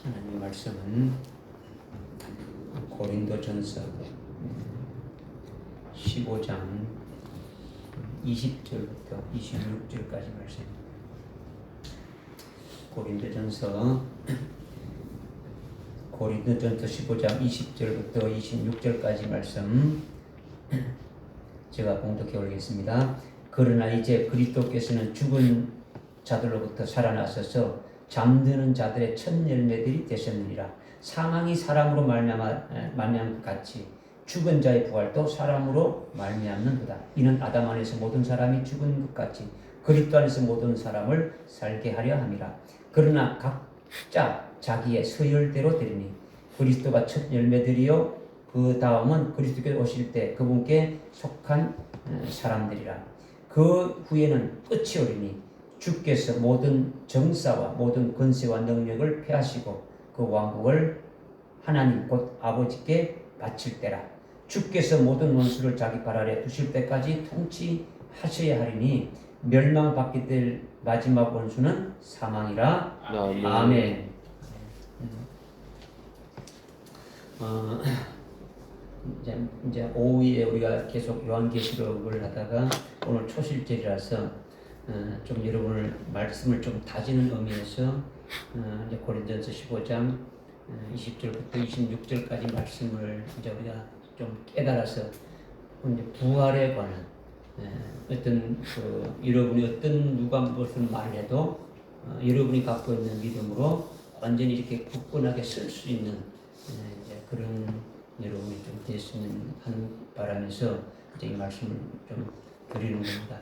하나님 말씀은 고린도전서 15장 20절부터 26절까지 말씀. 고린도전서 15장 20절부터 26절까지 말씀 제가 봉독해 올리겠습니다. 그러나 이제 그리스도께서는 죽은 자들로부터 살아나셔서 잠드는 자들의 첫 열매들이 되셨느니라. 사망이 사람으로 말미암은 것 같이 죽은 자의 부활도 사람으로 말미암는도다. 이는 아담 안에서 모든 사람이 죽은 것 같이 그리스도 안에서 모든 사람을 살게 하려 함이라. 그러나 각자 자기의 서열대로 되리니 그리스도가 첫 열매들이요 그 다음은 그리스도께서 오실 때 그분께 속한 사람들이라. 그 후에는 끝이 오리니 주께서 모든 정사와 모든 권세와 능력을 폐하시고 그 왕국을 하나님 곧 아버지께 바칠 때라. 주께서 모든 원수를 자기 발 아래 두실 때까지 통치하셔야 하리니 멸망받게 될 마지막 원수는 사망이라. 아멘. 이제 오후에 우리가 계속 요한계시록을 하다가 오늘 초실절이라서 좀 여러분을 말씀을 좀 다지는 의미에서 이제 고린도전서 15장 20절부터 26절까지 말씀을 이제 우리가 좀 깨달아서 이제 부활에 관한 어떤 여러분이 어떤 누가 무슨 말을 해도 여러분이 갖고 있는 믿음으로 완전히 이렇게 굳건하게 설 수 있는 이제 그런 여러분이 좀 됐으면 하는 바람에서 이제 이 말씀을 좀 드리는 겁니다.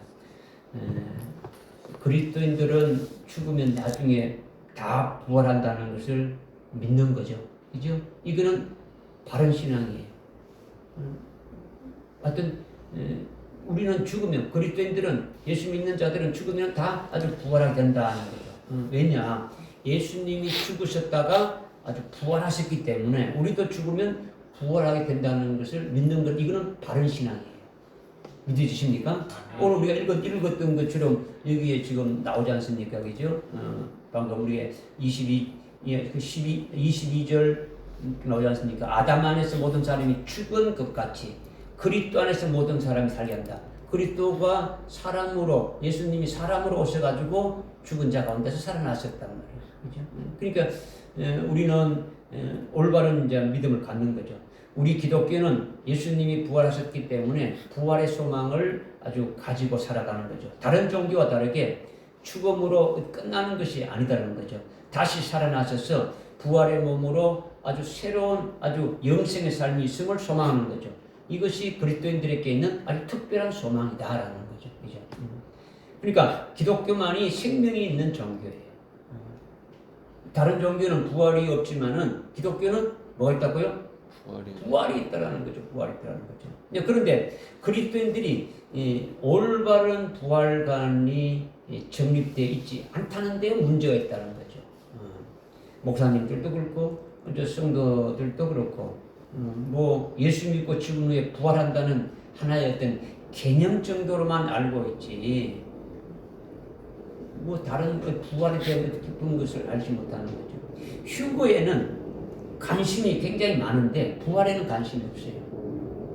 그리스도인들은 죽으면 나중에 다 부활한다는 것을 믿는 거죠. 그죠? 이거는 바른 신앙이에요. 하여튼 우리는 죽으면 그리스도인들은 예수 믿는 자들은 죽으면 다 아주 부활하게 된다는 거죠. 왜냐? 예수님이 죽으셨다가 아주 부활하셨기 때문에 우리도 죽으면 부활하게 된다는 것을 믿는 것, 이거는 바른 신앙이에요. 믿으십니까? 오늘 우리가 읽었던 것처럼 여기에 지금 나오지 않습니까? 그죠? 방금 우리의 22절 나오지 않습니까? 아담 안에서 모든 사람이 죽은 것 같이 그리스도 안에서 모든 사람이 살게 한다. 그리스도가 사람으로, 예수님이 사람으로 오셔가지고 죽은 자 가운데서 살아나셨단 말이에요. 그죠? 그러니까 우리는 올바른 이제 믿음을 갖는 거죠. 우리 기독교는 예수님이 부활하셨기 때문에 부활의 소망을 아주 가지고 살아가는 거죠. 다른 종교와 다르게 죽음으로 끝나는 것이 아니다라는 거죠. 다시 살아나셔서 부활의 몸으로 아주 새로운 아주 영생의 삶이 있음을 소망하는 거죠. 이것이 그리스도인들에게 있는 아주 특별한 소망이다라는 거죠. 그죠? 그러니까 기독교만이 생명이 있는 종교예요. 다른 종교는 부활이 없지만은 기독교는 뭐가 있다고요? 부활이 있다라는 거죠. 부활이 있다라는 거죠. 그런데 그리스도인들이 올바른 부활관이 정립되어 있지 않다는 데 문제가 있다는 거죠. 목사님들도 그렇고 성도들도 그렇고 뭐 예수 믿고 죽은 후에 부활한다는 하나의 어떤 개념 정도로만 알고 있지 뭐 다른 부활에 대한 깊은 것을 알지 못하는 거죠. 휴거에는 관심이 굉장히 많은데 부활에는 관심이 없어요.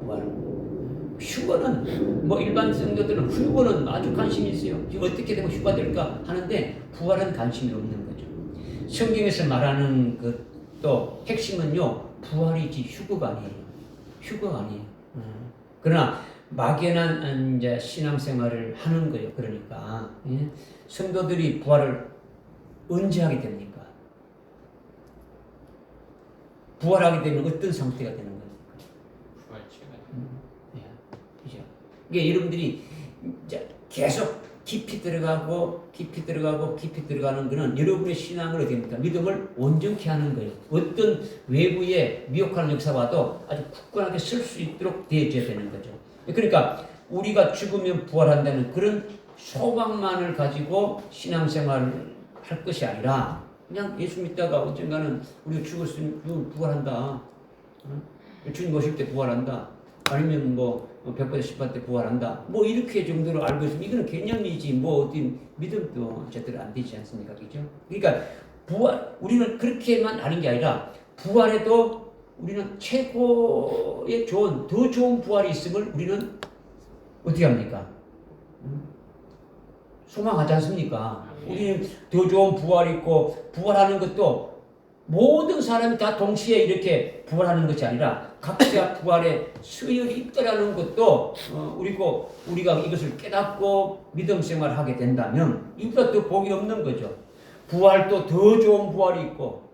부활은. 휴거는 뭐 일반 성도들은 휴거는 아주 관심이 있어요. 지금 어떻게 되면 휴가 될까 하는데 부활은 관심이 없는 거죠. 성경에서 말하는 것도 핵심은요 부활이지 휴거가 아니에요. 휴거가 아니에요. 그러나 막연한 이제 신앙생활을 하는 거예요. 그러니까 성도들이 부활을 언제 하게 됩니까? 부활하게 되면 어떤 상태가 되는 겁니까? 그죠? 이게 여러분들이 계속 깊이 들어가는 거는 여러분의 신앙을 어떻게 믿음을 온전케 하는 거예요. 어떤 외부의 미혹하는 역사 와도 아주 굳건하게 설 수 있도록 되어져야 되는 거죠. 그러니까 우리가 죽으면 부활한다는 그런 소망만을 가지고 신앙생활을 할 것이 아니라 그냥 예수 믿다가 언젠가는 우리가 죽었으면 부활한다. 주님 오실 때 부활한다. 아니면 뭐 100번에 10번 때 부활한다. 뭐 이렇게 정도로 알고 있으면 이거는 개념이지 뭐 어떤 믿음도 제대로 안 되지 않습니까? 그죠? 그러니까 부활, 우리는 그렇게만 하는 게 아니라 부활에도 우리는 최고의 좋은, 더 좋은 부활이 있음을 우리는 어떻게 합니까? 소망하지 않습니까? 우리는 더 좋은 부활이 있고, 부활하는 것도 모든 사람이 다 동시에 이렇게 부활하는 것이 아니라 각자 부활의 수혈이 있다라는 것도 우리가 이것을 깨닫고 믿음 생활하게 된다면 이보다 더 복이 없는 거죠. 부활도 더 좋은 부활이 있고,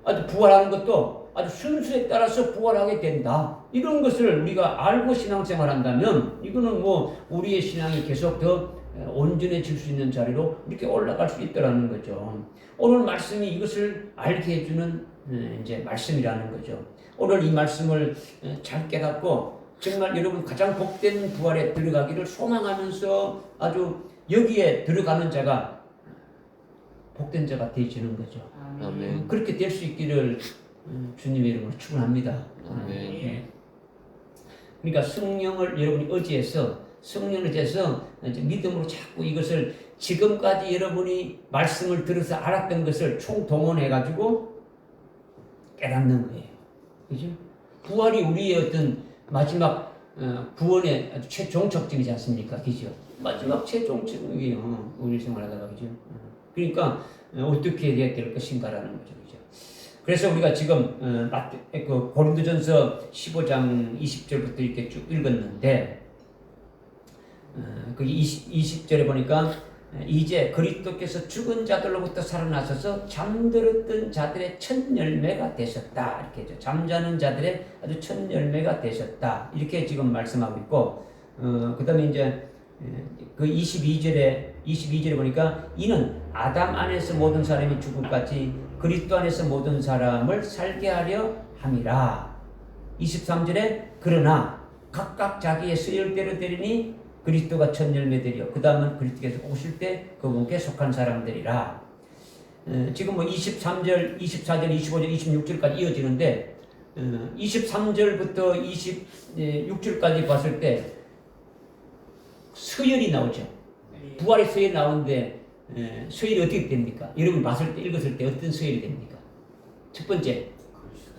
아주 부활하는 것도 아주 순수에 따라서 부활하게 된다. 이런 것을 우리가 알고 신앙생활한다면 이거는 뭐 우리의 신앙이 계속 더 온전해질 수 있는 자리로 이렇게 올라갈 수 있다라는 거죠. 오늘 말씀이 이것을 알게 해주는 이제 말씀이라는 거죠. 오늘 이 말씀을 잘 깨닫고 정말 여러분 가장 복된 부활에 들어가기를 소망하면서 아주 여기에 들어가는 자가 복된 자가 되어지는 거죠. 아멘. 그렇게 될 수 있기를 주님의 이름으로 축원합니다. 아멘. 그러니까 성령을 여러분이 의지해서 성령을 의지해서 이제 믿음으로 자꾸 이것을 지금까지 여러분이 말씀을 들어서 알았던 것을 총동원해가지고 깨닫는 거예요. 그죠? 부활이 우리의 어떤 마지막 구원의 아주 최종적점이지 않습니까? 그죠? 마지막 최종적이에요. 우리 생활하다가. 그죠? 그러니까 어떻게 해야 될 것인가라는 거죠. 그죠? 그래서 우리가 지금 고린도전서 15장 20절부터 이렇게 쭉 읽었는데 그 20절에 보니까 이제 그리스도께서 죽은 자들로부터 살아나셔서 잠들었던 자들의 첫 열매가 되셨다. 이렇게 했죠. 잠자는 자들의 아주 첫 열매가 되셨다. 이렇게 지금 말씀하고 있고, 그 다음에 이제 그 22절에 보니까 이는 아담 안에서 모든 사람이 죽을 같이 그리스도 안에서 모든 사람을 살게 하려 함이라. 23절에 그러나 각각 자기의 수혈대로 되리니 그리스도가 첫 열매들이요. 그 다음은 그리스도께서 오실 때 그분께 속한 사람들이라. 지금 뭐 23절, 24절, 25절, 26절까지 이어지는데 23절부터 26절까지 봤을 때 서열이 나오죠. 부활의 서열이 나오는데 서열이 어떻게 됩니까? 여러분 봤을 때 읽었을 때 어떤 서열이 됩니까? 첫 번째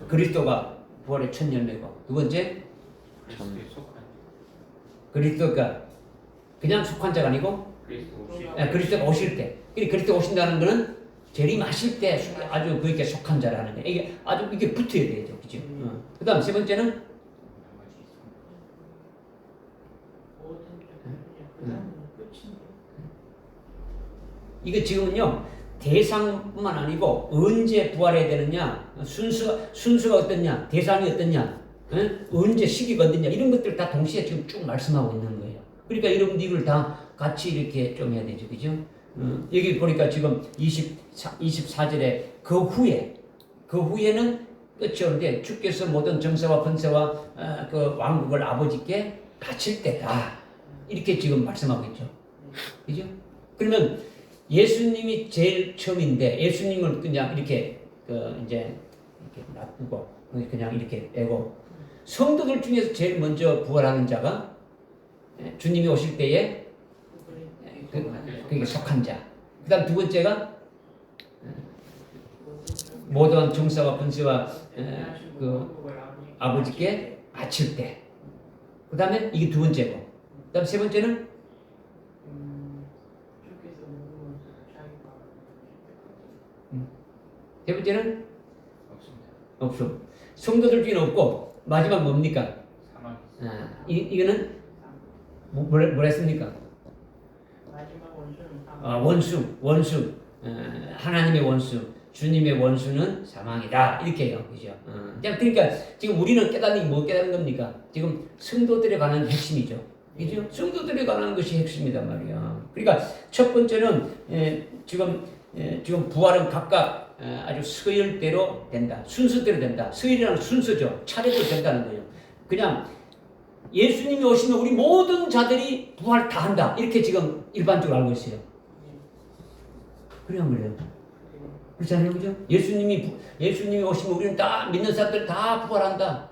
그리스도가 부활의 첫 열매고, 두 번째 그리스도가 그냥 속한 자가 아니고 그리스도가 오실 때, 그리스도 오신다는 것은 재림하실 때 아주 그렇게 속한 자라는 거예요. 이게 아주 이게 붙어야 되죠, 그죠? 그다음 세 번째는 이거 지금은요 대상뿐만 아니고 언제 부활해야 되느냐, 순수가 어떻냐, 대상이 어떻냐, 언제 시기가 어떻냐, 이런 것들 다 동시에 지금 쭉 말씀하고 있는 거예요. 그러니까 여러분들 이걸 다 같이 이렇게 좀 해야 되죠. 그죠? 여기 보니까 지금 24절에 그 후에는 끝이 오는데 주께서 모든 정세와 권세와 그 왕국을 아버지께 바칠 때다. 이렇게 지금 말씀하고 있죠. 그죠? 그러면 예수님이 제일 처음인데 예수님을 그냥 이렇게 이제 이렇게 놔두고 그냥 이렇게 빼고 성도들 중에서 제일 먼저 부활하는 자가 주님이 오실 때에 그게 속한 자. 그 다음 두 번째가 모든 정사와 권세와 그 아버지께 바칠 때. 그 다음에 이게 두 번째고. 그 다음 세 번째는 세 번째는 없음. 성도들 중에는 없고 마지막 뭡니까? 이거는 뭐라 했습니까? 마지막 원수는 원수. 하나님의 원수, 주님의 원수는 사망이다. 이렇게 해요. 그죠? 그러니까 지금 우리는 깨닫는 게 뭐 깨닫는 겁니까? 지금 성도들에 관한 핵심이죠. 그죠? 성도들에 관한 것이 핵심이단 말이야. 그러니까 첫 번째는 지금 부활은 각각 아주 서열대로 된다. 순서대로 된다. 서열이라는 순서죠. 차례대로 된다는 거예요. 그냥 예수님이 오시면 우리 모든 자들이 부활 다 한다. 이렇게 지금 일반적으로 알고 있어요. 그래요, 그래요. 그렇지 않아요, 그죠? 예수님이 오시면 우리는 다 믿는 사람들 다 부활한다.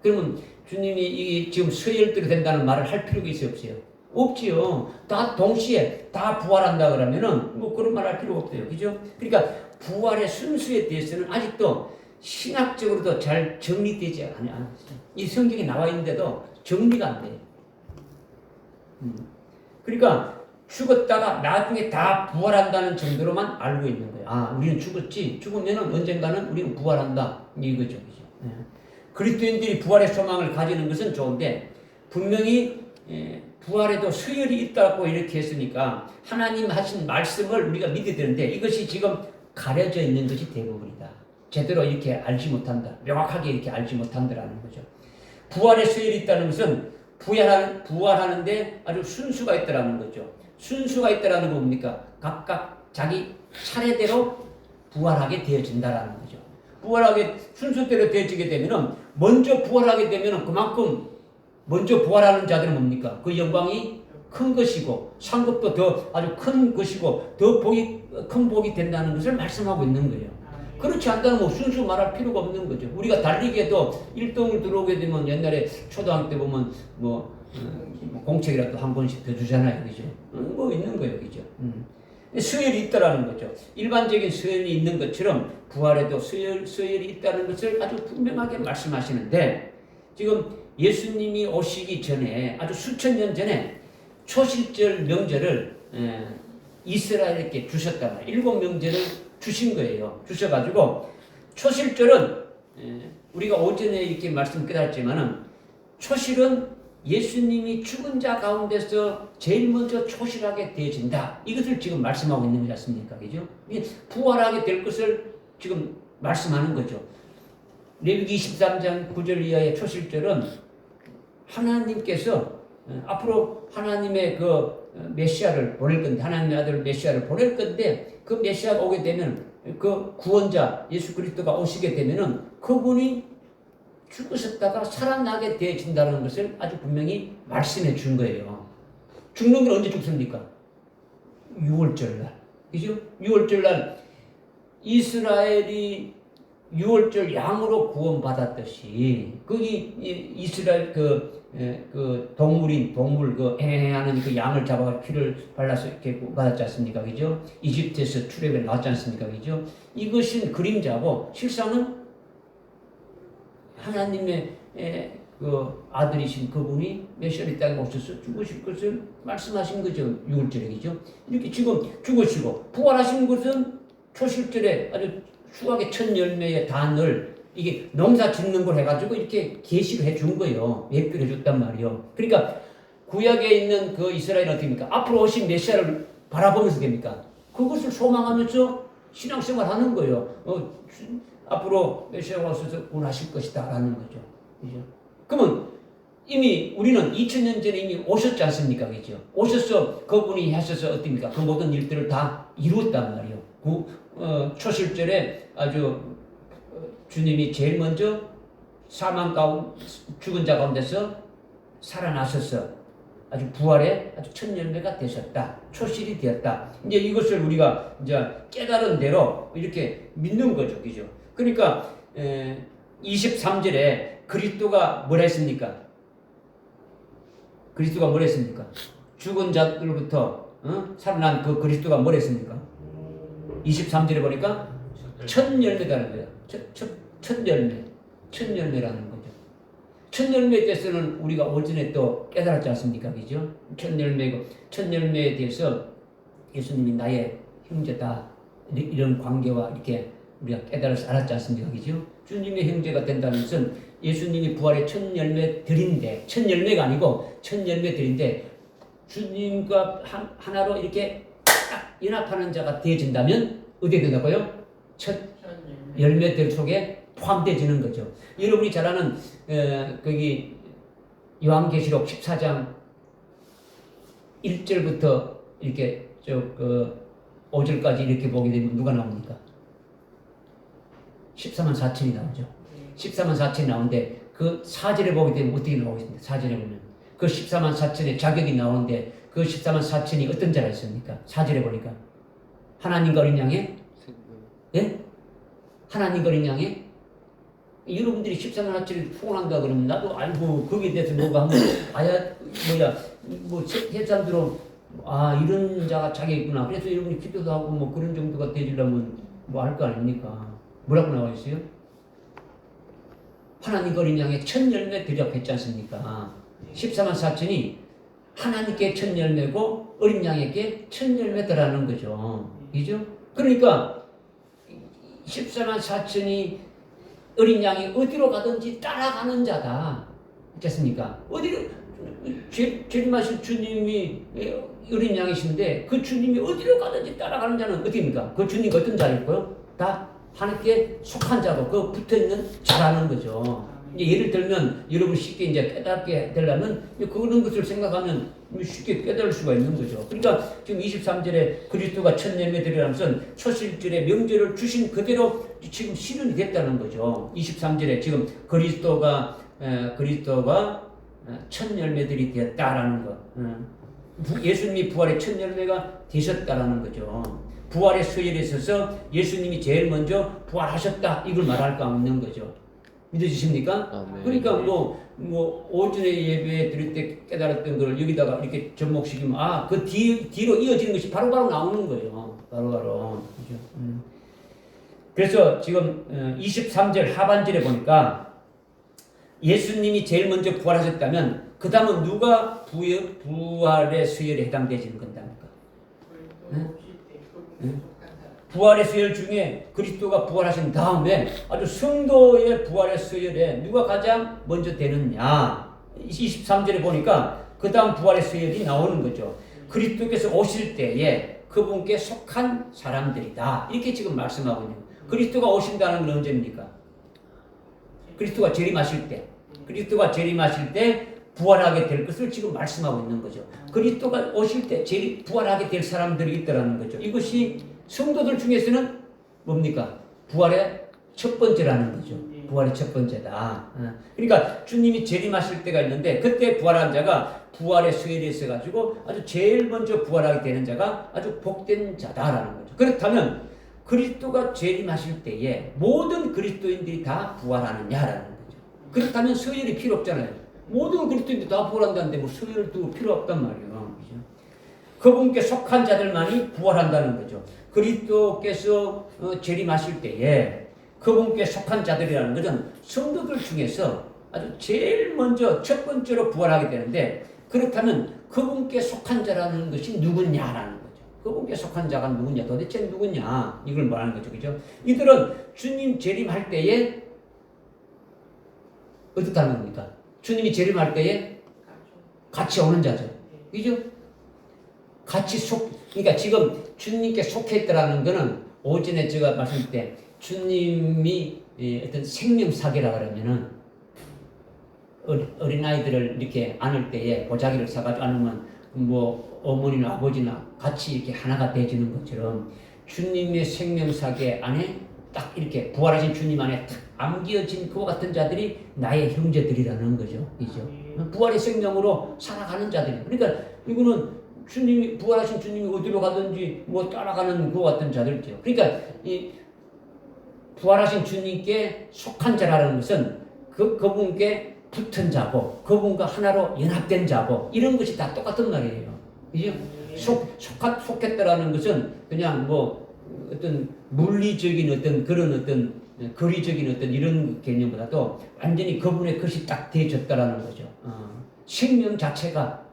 그러면 주님이 지금 서열대로 된다는 말을 할 필요가 있어요, 없어요? 없지요. 다 동시에 다 부활한다 그러면은 뭐 그런 말 할 필요가 없어요. 그죠? 그러니까 부활의 순수에 대해서는 아직도 신학적으로도 잘 정리되지 않아요. 이 성경에 나와 있는데도 정리가 안 돼요. 그러니까 죽었다가 나중에 다 부활한다는 정도로만 알고 있는 거예요. 아, 우리는 죽었지. 죽으면은 언젠가는 우리는 부활한다. 이거죠. 그죠? 예. 그리스도인들이 부활의 소망을 가지는 것은 좋은데 분명히 부활에도 수혈이 있다고 이렇게 했으니까 하나님 하신 말씀을 우리가 믿어야 되는데 이것이 지금 가려져 있는 것이 대부분이다. 제대로 이렇게 알지 못한다. 명확하게 이렇게 알지 못한다라는 거죠. 부활의 수혈이 있다는 것은 부활하는데 아주 순수가 있다라는 거죠. 순수가 있다라는 건 뭡니까? 각각 자기 차례대로 부활하게 되어진다라는 거죠. 부활하게 순서대로 되어지게 되면은 먼저 부활하게 되면은 그만큼 먼저 부활하는 자들은 뭡니까? 그 영광이 큰 것이고 상급도 더 아주 큰 것이고 더 큰 복이 된다는 것을 말씀하고 있는 거예요. 그렇지 않다면 뭐 순수 말할 필요가 없는 거죠. 우리가 달리기에도 1등을 들어오게 되면 옛날에 초등학교 때 보면 공책이라도 한 번씩 더 주잖아요. 그죠? 뭐 있는 거예요. 그죠? 수혈이 있다라는 거죠. 일반적인 수혈이 있는 것처럼 부활에도 수혈이 있다는 것을 아주 분명하게 말씀하시는데 지금 예수님이 오시기 전에 아주 수천 년 전에 초실절 명절을 이스라엘에게 주셨단 말이에요. 7명절을 주신 거예요. 주셔가지고 초실절은 우리가 오전에 이렇게 말씀 깨달았지만은 초실은 예수님이 죽은 자 가운데서 제일 먼저 초실하게 되어진다. 이것을 지금 말씀하고 있는 거지 않습니까? 그죠? 부활하게 될 것을 지금 말씀하는 거죠. 레위기 23장 9절 이하의 초실절은 하나님께서 앞으로 하나님의 그 메시아를 보낼 건데 하나님의 아들 메시아를 보낼 건데 그 메시아가 오게 되면 그 구원자 예수 그리스도가 오시게 되면은 그분이 죽으셨다가 살아나게 되어진다는 것을 아주 분명히 말씀해 준 거예요. 죽는 건 언제 죽습니까? 6월절 날. 그죠? 6월절 날 이스라엘이 6월절 양으로 구원받았듯이 거기 이스라엘 그 동물 그 하는 그 양을 잡아가 피를 발라서 이렇게 받았지 않습니까? 그죠? 이집트에서 출애굽에 나왔지 않습니까? 그죠? 이것은 그림자고 실상은 하나님의 그 아들이신 그분이 메시아 이 땅에 오셔서 죽으실 것을 말씀하신 거죠. 6월절이죠. 이렇게 지금 죽으시고 부활하신 것은 초실절에 아주 수확의 첫 열매의 단을 이게 농사 짓는 걸 해가지고 이렇게 계시를 해준 거예요. 예표를 해줬단 말이에요. 그러니까 구약에 있는 그 이스라엘은 어떻게 됩니까? 앞으로 오신 메시아를 바라보면서 됩니까? 그것을 소망하면서 신앙생활 하는 거예요. 앞으로 메시아가 오셔서 구원하실 것이다 라는 거죠. 그죠? 그러면 이미 우리는 2000년 전에 이미 오셨지 않습니까? 그죠? 오셔서 그분이 하셔서 어떻습니까? 그 모든 일들을 다 이루었단 말이에요. 초실절에 아주 주님이 제일 먼저 사망 가운데 죽은 자 가운데서 살아나셔서 아주 부활의 아주 첫 열매가 되셨다. 초실이 되었다. 이제 이것을 우리가 이제 깨달은 대로 이렇게 믿는 거죠. 그죠? 그러니까 23절에 그리스도가 뭘 했습니까? 그리스도가 뭘 했습니까? 죽은 자들로부터 살아난 그 그리스도가 뭘 했습니까? 23절에 보니까 첫 열매라는 거예요. 첫 열매. 첫 열매라는 거죠. 첫 열매에 대해서는 우리가 오전에 또 깨달았지 않습니까? 그죠? 첫 열매고, 첫 열매에 대해서 예수님이 나의 형제다. 이런 관계와 이렇게 우리가 깨달아서 알았지 않습니까? 그죠? 주님의 형제가 된다는 것은 예수님이 부활의 첫 열매들인데, 첫 열매가 아니고 첫 열매들인데, 주님과 하나로 이렇게 딱 연합하는 자가 되어진다면 어떻게 된다고요? 첫 열매들 속에 포함되어지는 거죠. 여러분이 잘 아는 거기 요한계시록 14장 1절부터 이렇게 5절까지 이렇게 보게 되면 누가 나옵니까? 14만 4천이 나오죠. 14만 4천이 나오는데 그 4절에 보게 되면 어떻게 나오겠습니까? 4절에 보면 그 14만 4천의 자격이 나오는데 그 14만 4천이 어떤 자가 있습니까? 4절에 보니까 하나님과 어린 양의 예? 하나님과 어린 양의 여러분들이 14만 4천을 후원한다 그러면 나도 알고 거기에 대해서 뭐가 한번 뭐 해산들은 이런 자가 자기 있구나. 그래서 여러분이 기도도 하고 뭐 그런 정도가 되려면 뭐 할 거 아닙니까? 뭐라고 나와 있어요? 하나님 어린 양의 첫 열매 대접했지 않습니까? 14만 4천이 하나님께 첫 열매고 어린 양에게 첫 열매더라는 거죠. 그죠? 그러니까 14만 4천이 어린 양이 어디로 가든지 따라가는 자다. 그렇습니까? 어디로 재림하신 주님이 어린 양이신데 그 주님이 어디로 가든지 따라가는 자는 어디입니까? 그 주님이 어떤 자일까요? 다 하나님께 속한 자고 그 붙어있는 자라는 거죠. 이제 예를 들면 여러분 쉽게 이제 깨닫게 되려면 그런 것을 생각하면 쉽게 깨달을 수가 있는 거죠. 그러니까 지금 23절에 그리스도가 첫 열매들이라면서 초실절에 명절을 주신 그대로 지금 실현이 됐다는 거죠. 23절에 지금 그리스도가 첫 열매들이 되었다라는 것. 예수님이 부활의 첫 열매가 되셨다라는 거죠. 부활의 서열에 있어서 예수님이 제일 먼저 부활하셨다 이걸 말할 수 없는 거죠. 믿어지십니까? 그러니까 뭐 오전에 예배 드릴 때 깨달았던 걸 여기다가 이렇게 접목시키면 그 뒤로 이어지는 것이 바로바로 나오는 거예요. 바로바로. 그죠? 그래서 지금 23절 하반절에 보니까 예수님이 제일 먼저 부활하셨다면 그 다음은 누가 부활의 수혈에 해당되지는 건답니까? 부활의 수혈 중에 그리스도가 부활하신 다음에 아주 성도의 부활의 수혈에 누가 가장 먼저 되느냐? 23절에 보니까 그 다음 부활의 수혈이 나오는 거죠. 그리스도께서 오실 때에 그분께 속한 사람들이다. 이렇게 지금 말씀하고 있는 거예요. 그리스도가 오신다는 건 언제입니까? 그리스도가 재림하실 때. 그리스도가 재림하실 때 부활하게 될 것을 지금 말씀하고 있는 거죠. 그리스도가 오실 때 부활하게 될 사람들이 있다라는 거죠. 이것이 성도들 중에서는 뭡니까? 부활의 첫 번째라는 거죠. 부활의 첫 번째다. 그러니까 주님이 재림하실 때가 있는데 그때 부활한 자가 부활의 수혈이 있어가지고 아주 제일 먼저 부활하게 되는 자가 아주 복된 자다라는 거죠. 그렇다면 그리스도가 재림하실 때에 모든 그리스도인들이 다 부활하느냐라는 거죠. 그렇다면 수혈이 필요 없잖아요. 모든 그리스도인들이 다 부활한다는데 뭐 수혈도 필요 없단 말이에요. 그죠? 그분께 속한 자들만이 부활한다는 거죠. 그리스도께서 재림하실 때에 그분께 속한 자들이라는 것은 성도들 중에서 아주 제일 먼저 첫 번째로 부활하게 되는데 그렇다면 그분께 속한 자라는 것이 누구냐라는 거죠. 그분께 속한 자가 누구냐, 도대체 누구냐 이걸 말하는 거죠. 그죠? 이들은 주님 재림할 때에 어떻다는 겁니까? 주님이 재림할 때에 같이 오는 자죠. 그죠? 그러니까 지금 주님께 속해 있다라는 거는 오전에 제가 말씀드릴 때 주님이 어떤 생명사계라 그러면은 어린아이들을 이렇게 안을 때에 보자기를 사가지고 안으면 뭐 어머니나 아버지나 같이 이렇게 하나가 되어지는 것처럼 주님의 생명사계 안에 딱 이렇게 부활하신 주님 안에 딱 안겨진 그와 같은 자들이 나의 형제들이라는 거죠. 그죠? 부활의 생명으로 살아가는 자들이. 그러니까 이거는 주님이 부활하신 주님이 어디로 가든지 뭐 따라가는 그와 같은 자들이죠. 그러니까 이 부활하신 주님께 속한 자라는 것은 그분께 붙은 자고 그분과 하나로 연합된 자고 이런 것이 다 똑같은 말이에요. 그죠? 속했다라는 것은 그냥 뭐 어떤 물리적인 어떤 그런 어떤 거리적인 어떤 이런 개념보다도 완전히 그분의 것이 딱 되어졌다라는 거죠. 생명 자체가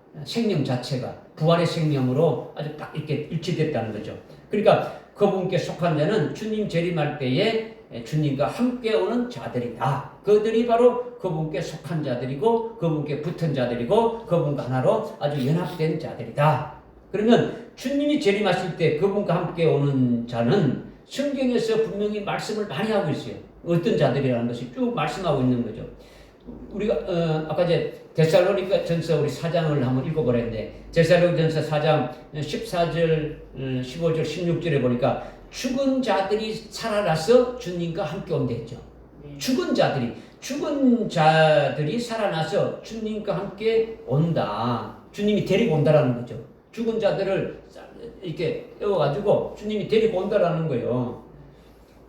부활의 생명으로 아주 딱 이렇게 일치됐다는 거죠. 그러니까 그분께 속한 자는 주님 재림할 때에 주님과 함께 오는 자들이다. 그들이 바로 그분께 속한 자들이고 그분께 붙은 자들이고 그분과 하나로 아주 연합된 자들이다. 그러면 주님이 재림하실 때 그분과 함께 오는 자는 성경에서 분명히 말씀을 많이 하고 있어요. 어떤 자들이라는 것이 쭉 말씀하고 있는 거죠. 우리가 아까 이제 데살로니가 전서 우리 4장을 한번 읽어보라 했는데 데살로니가 전서 4장 14절, 15절, 16절에 보니까 죽은 자들이 살아나서 주님과 함께 온다 했죠. 죽은 자들이 살아나서 주님과 함께 온다. 주님이 데리고 온다라는 거죠. 죽은 자들을 이렇게 떼어가지고 주님이 데리고 온다라는 거예요.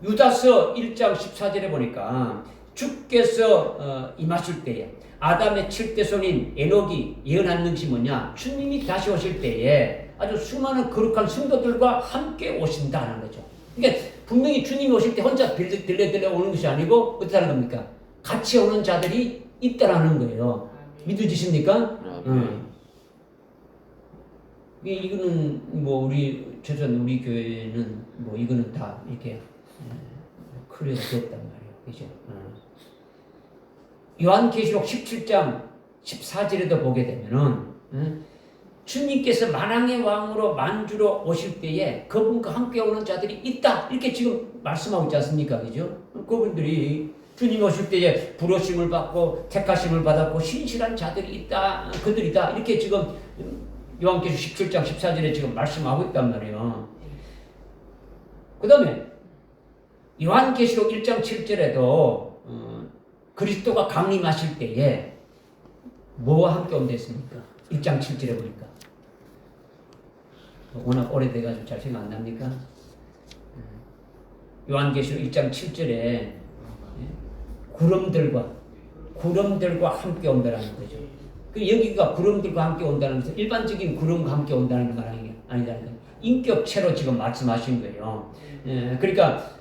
유다서 1장 14절에 보니까 주께서 임하실 때에 아담의 7대 손인 에녹이 예언한 것이 뭐냐? 주님이 다시 오실 때에 아주 수많은 거룩한 성도들과 함께 오신다는 거죠. 그러니까 분명히 주님이 오실 때 혼자 들려 오는 것이 아니고 어떻다는 겁니까? 같이 오는 자들이 있다라는 거예요. 믿어지십니까? 이거는 뭐 우리 교회는 뭐 이거는 다 이렇게 클리어가 됐단 말이에요. 그죠? 요한계시록 17장 14절에도 보게 되면은 주님께서 만왕의 왕으로 만주로 오실 때에 그분과 함께 오는 자들이 있다 이렇게 지금 말씀하고 있지 않습니까? 그죠? 그분들이 주님 오실 때에 부르심을 받고 택하심을 받았고 신실한 자들이 있다 그들이다 이렇게 지금 요한계시록 17장 14절에 지금 말씀하고 있단 말이에요. 그 다음에 요한계시록 1장 7절에도 그리스도가 강림하실 때에 뭐와 함께 온다 했습니까? 1장 7절에 보니까 워낙 오래돼가지고 잘 생각 안 납니까? 요한계시록 1장 7절에 구름들과 함께 온다는 거죠. 여기가 구름들과 함께 온다는 것은 일반적인 구름과 함께 온다는 건 아니다는 거예요. 인격체로 지금 말씀하신 거예요. 그러니까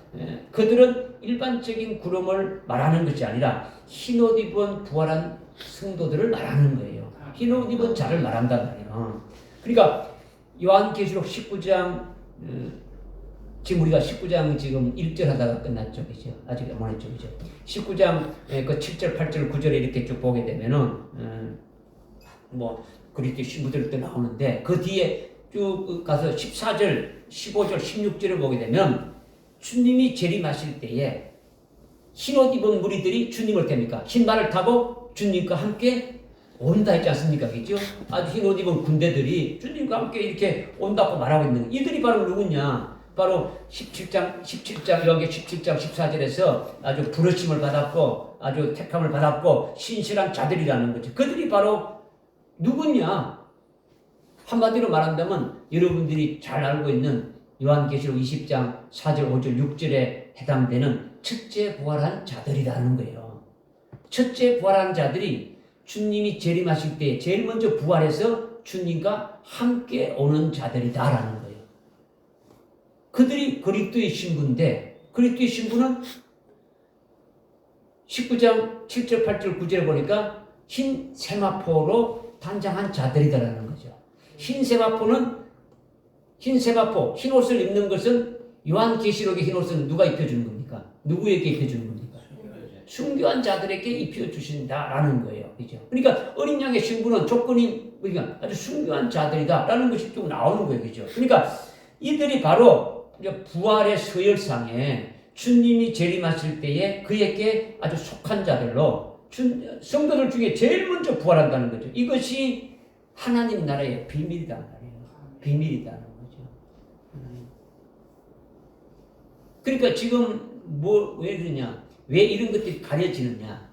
그들은 일반적인 구름을 말하는 것이 아니라 흰옷 입은 부활한 성도들을 말하는 거예요. 흰옷 입은 자를 말한단 말이에요. 그러니까 요한계시록 19장 지금 우리가 19장 지금 1절 하다가 끝났죠. 그죠? 아직 안 했죠. 그죠? 19장 그 7절, 8절, 9절에 이렇게 쭉 보게 되면은 뭐 그리스도 신부들 때 나오는데 그 뒤에 쭉 가서 14절, 15절, 16절을 보게 되면 주님이 재림하실 때에 흰옷 입은 무리들이 주님을 댑니까? 흰 말을 타고 주님과 함께 온다 했지 않습니까? 그죠? 아주 흰옷 입은 군대들이 주님과 함께 이렇게 온다고 말하고 있는 거예요. 이들이 바로 누구냐? 바로 17장 17장 14절에서 아주 부르심을 받았고 아주 택함을 받았고 신실한 자들이라는 거죠. 그들이 바로 누구냐? 한마디로 말한다면 여러분들이 잘 알고 있는 요한계시록 20장 4절, 5절, 6절에 해당되는 첫째 부활한 자들이라는 거예요. 첫째 부활한 자들이 주님이 재림하실 때 제일 먼저 부활해서 주님과 함께 오는 자들이다라는 거예요. 그들이 그리스도의 신부인데 그리스도의 신부는 19장 7절, 8절, 9절에 보니까 흰 세마포로 단장한 자들이다라는 거죠. 흰 세마포, 흰 옷을 입는 것은 요한계시록의 흰 옷은 누가 입혀주는 겁니까? 누구에게 입혀주는 겁니까? 순교한 자들에게 입혀주신다라는 거예요. 그죠? 그러니까 어린 양의 신부는 조건이 그러니까 아주 순교한 자들이다라는 것이 쭉 나오는 거예요. 그죠? 그러니까 이들이 바로 부활의 서열상에 주님이 재림하실 때에 그에게 아주 속한 자들로 성도들 중에 제일 먼저 부활한다는 거죠. 이것이 하나님 나라의 비밀이란 말이에요. 비밀이라는 거죠. 그러니까 지금 왜 그러냐? 왜 이런 것들이 가려지느냐?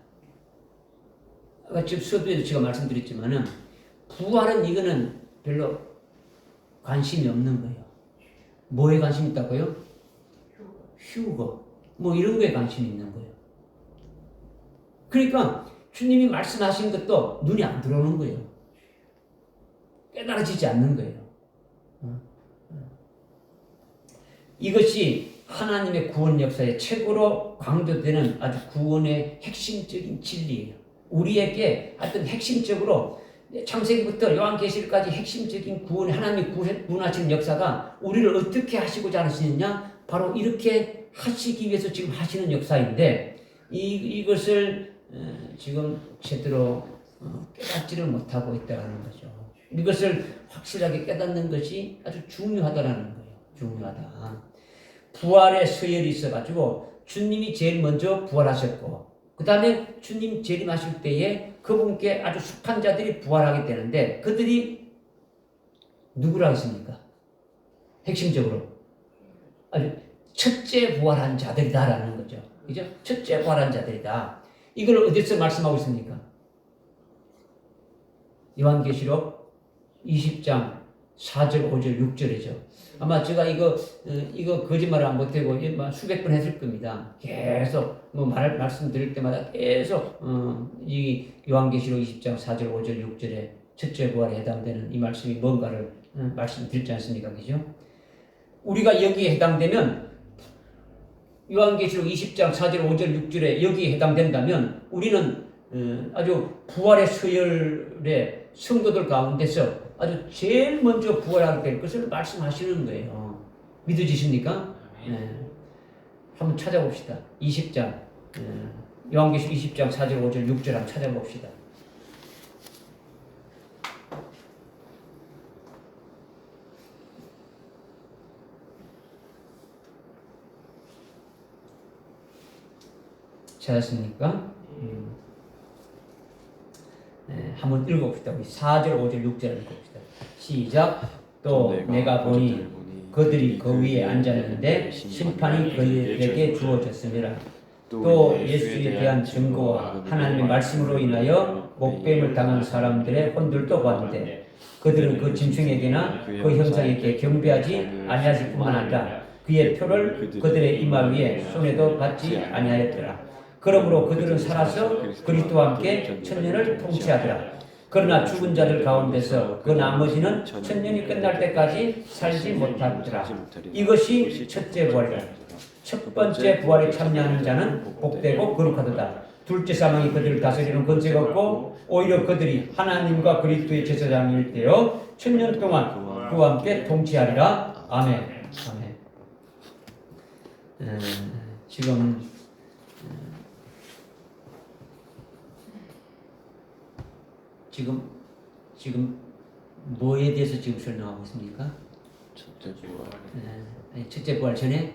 지금 수업에도 제가 말씀드렸지만은 부활은 이거는 별로 관심이 없는 거예요. 뭐에 관심 있다고요? 휴거. 뭐 이런 거에 관심이 있는 거예요. 그러니까 주님이 말씀하신 것도 눈이 안 들어오는 거예요. 깨달아지지 않는 거예요. 이것이 하나님의 구원 역사의 최고로 강조되는 아주 구원의 핵심적인 진리예요. 우리에게 하여튼 핵심적으로 창세기부터 요한계시록까지 핵심적인 구원, 하나님이 구원하시는 역사가 우리를 어떻게 하시고자 하시느냐? 바로 이렇게 하시기 위해서 지금 하시는 역사인데 이것을 지금 제대로 깨닫지를 못하고 있다는 거죠. 이것을 확실하게 깨닫는 것이 아주 중요하다는 거예요. 중요하다. 부활의 서열이 있어가지고 주님이 제일 먼저 부활하셨고 그 다음에 주님 재림하실 때에 그분께 아주 속한 자들이 부활하게 되는데 그들이 누구라 했습니까? 핵심적으로 아주 첫째 부활한 자들이다라는 거죠. 그죠? 첫째 부활한 자들이다. 이걸 어디서 말씀하고 있습니까? 요한계시록 20장 4절, 5절, 6절이죠. 아마 제가 이거 거짓말을 안 못하고 수백 번 했을 겁니다. 계속 말씀드릴 때마다 계속 이 요한계시록 20장 4절, 5절, 6절에 첫째 부활에 해당되는 이 말씀이 뭔가를 말씀드렸지 않습니까? 그죠? 우리가 여기에 해당되면 요한계시록 20장 4절, 5절, 6절에 여기에 해당된다면 우리는 아주 부활의 서열의 성도들 가운데서 아주 제일 먼저 부활하게 될 것을 말씀하시는 거예요. 믿어지십니까? 네. 한번 찾아봅시다. 20장 요한계시록 20장 4절, 5절, 6절 한번 찾아봅시다. 찾았습니까? 네, 한번 읽어봅시다. 우리 4절, 5절, 6절 읽어봅시다. 시작. 또 내가 보니 그들이 그 위에 앉았는데 심판이 그들에게 주어졌습니다. 또 예수에 대한 증거와 하나님의 말씀으로 인하여 목뱀을 당한 사람들의 혼들도 보았는데 그들은 그 짐승에게나 그 형상에게 경배하지 아니하실 뿐만 아니라 그의 표를 그들의 이마 위에 손에도 받지 아니하였더라. 그러므로 그들은 살아서 그리스도와 함께 천년을 통치하더라. 그러나 죽은 자들 가운데서 그 나머지는 천년이 끝날 때까지 살지 못하더라. 이것이 첫째 부활이라. 첫 번째 부활에 참여하는 자는 복되고 거룩하도다. 둘째 사망이 그들을 다스리는 권세가 없고 오히려 그들이 하나님과 그리스도의 제사장일 때요 천년 동안 그와 함께 통치하리라. 아멘. 아멘. 지금 뭐에 대해서 지금 설명하고 있습니까? 첫째 부활. 첫째 부활 전에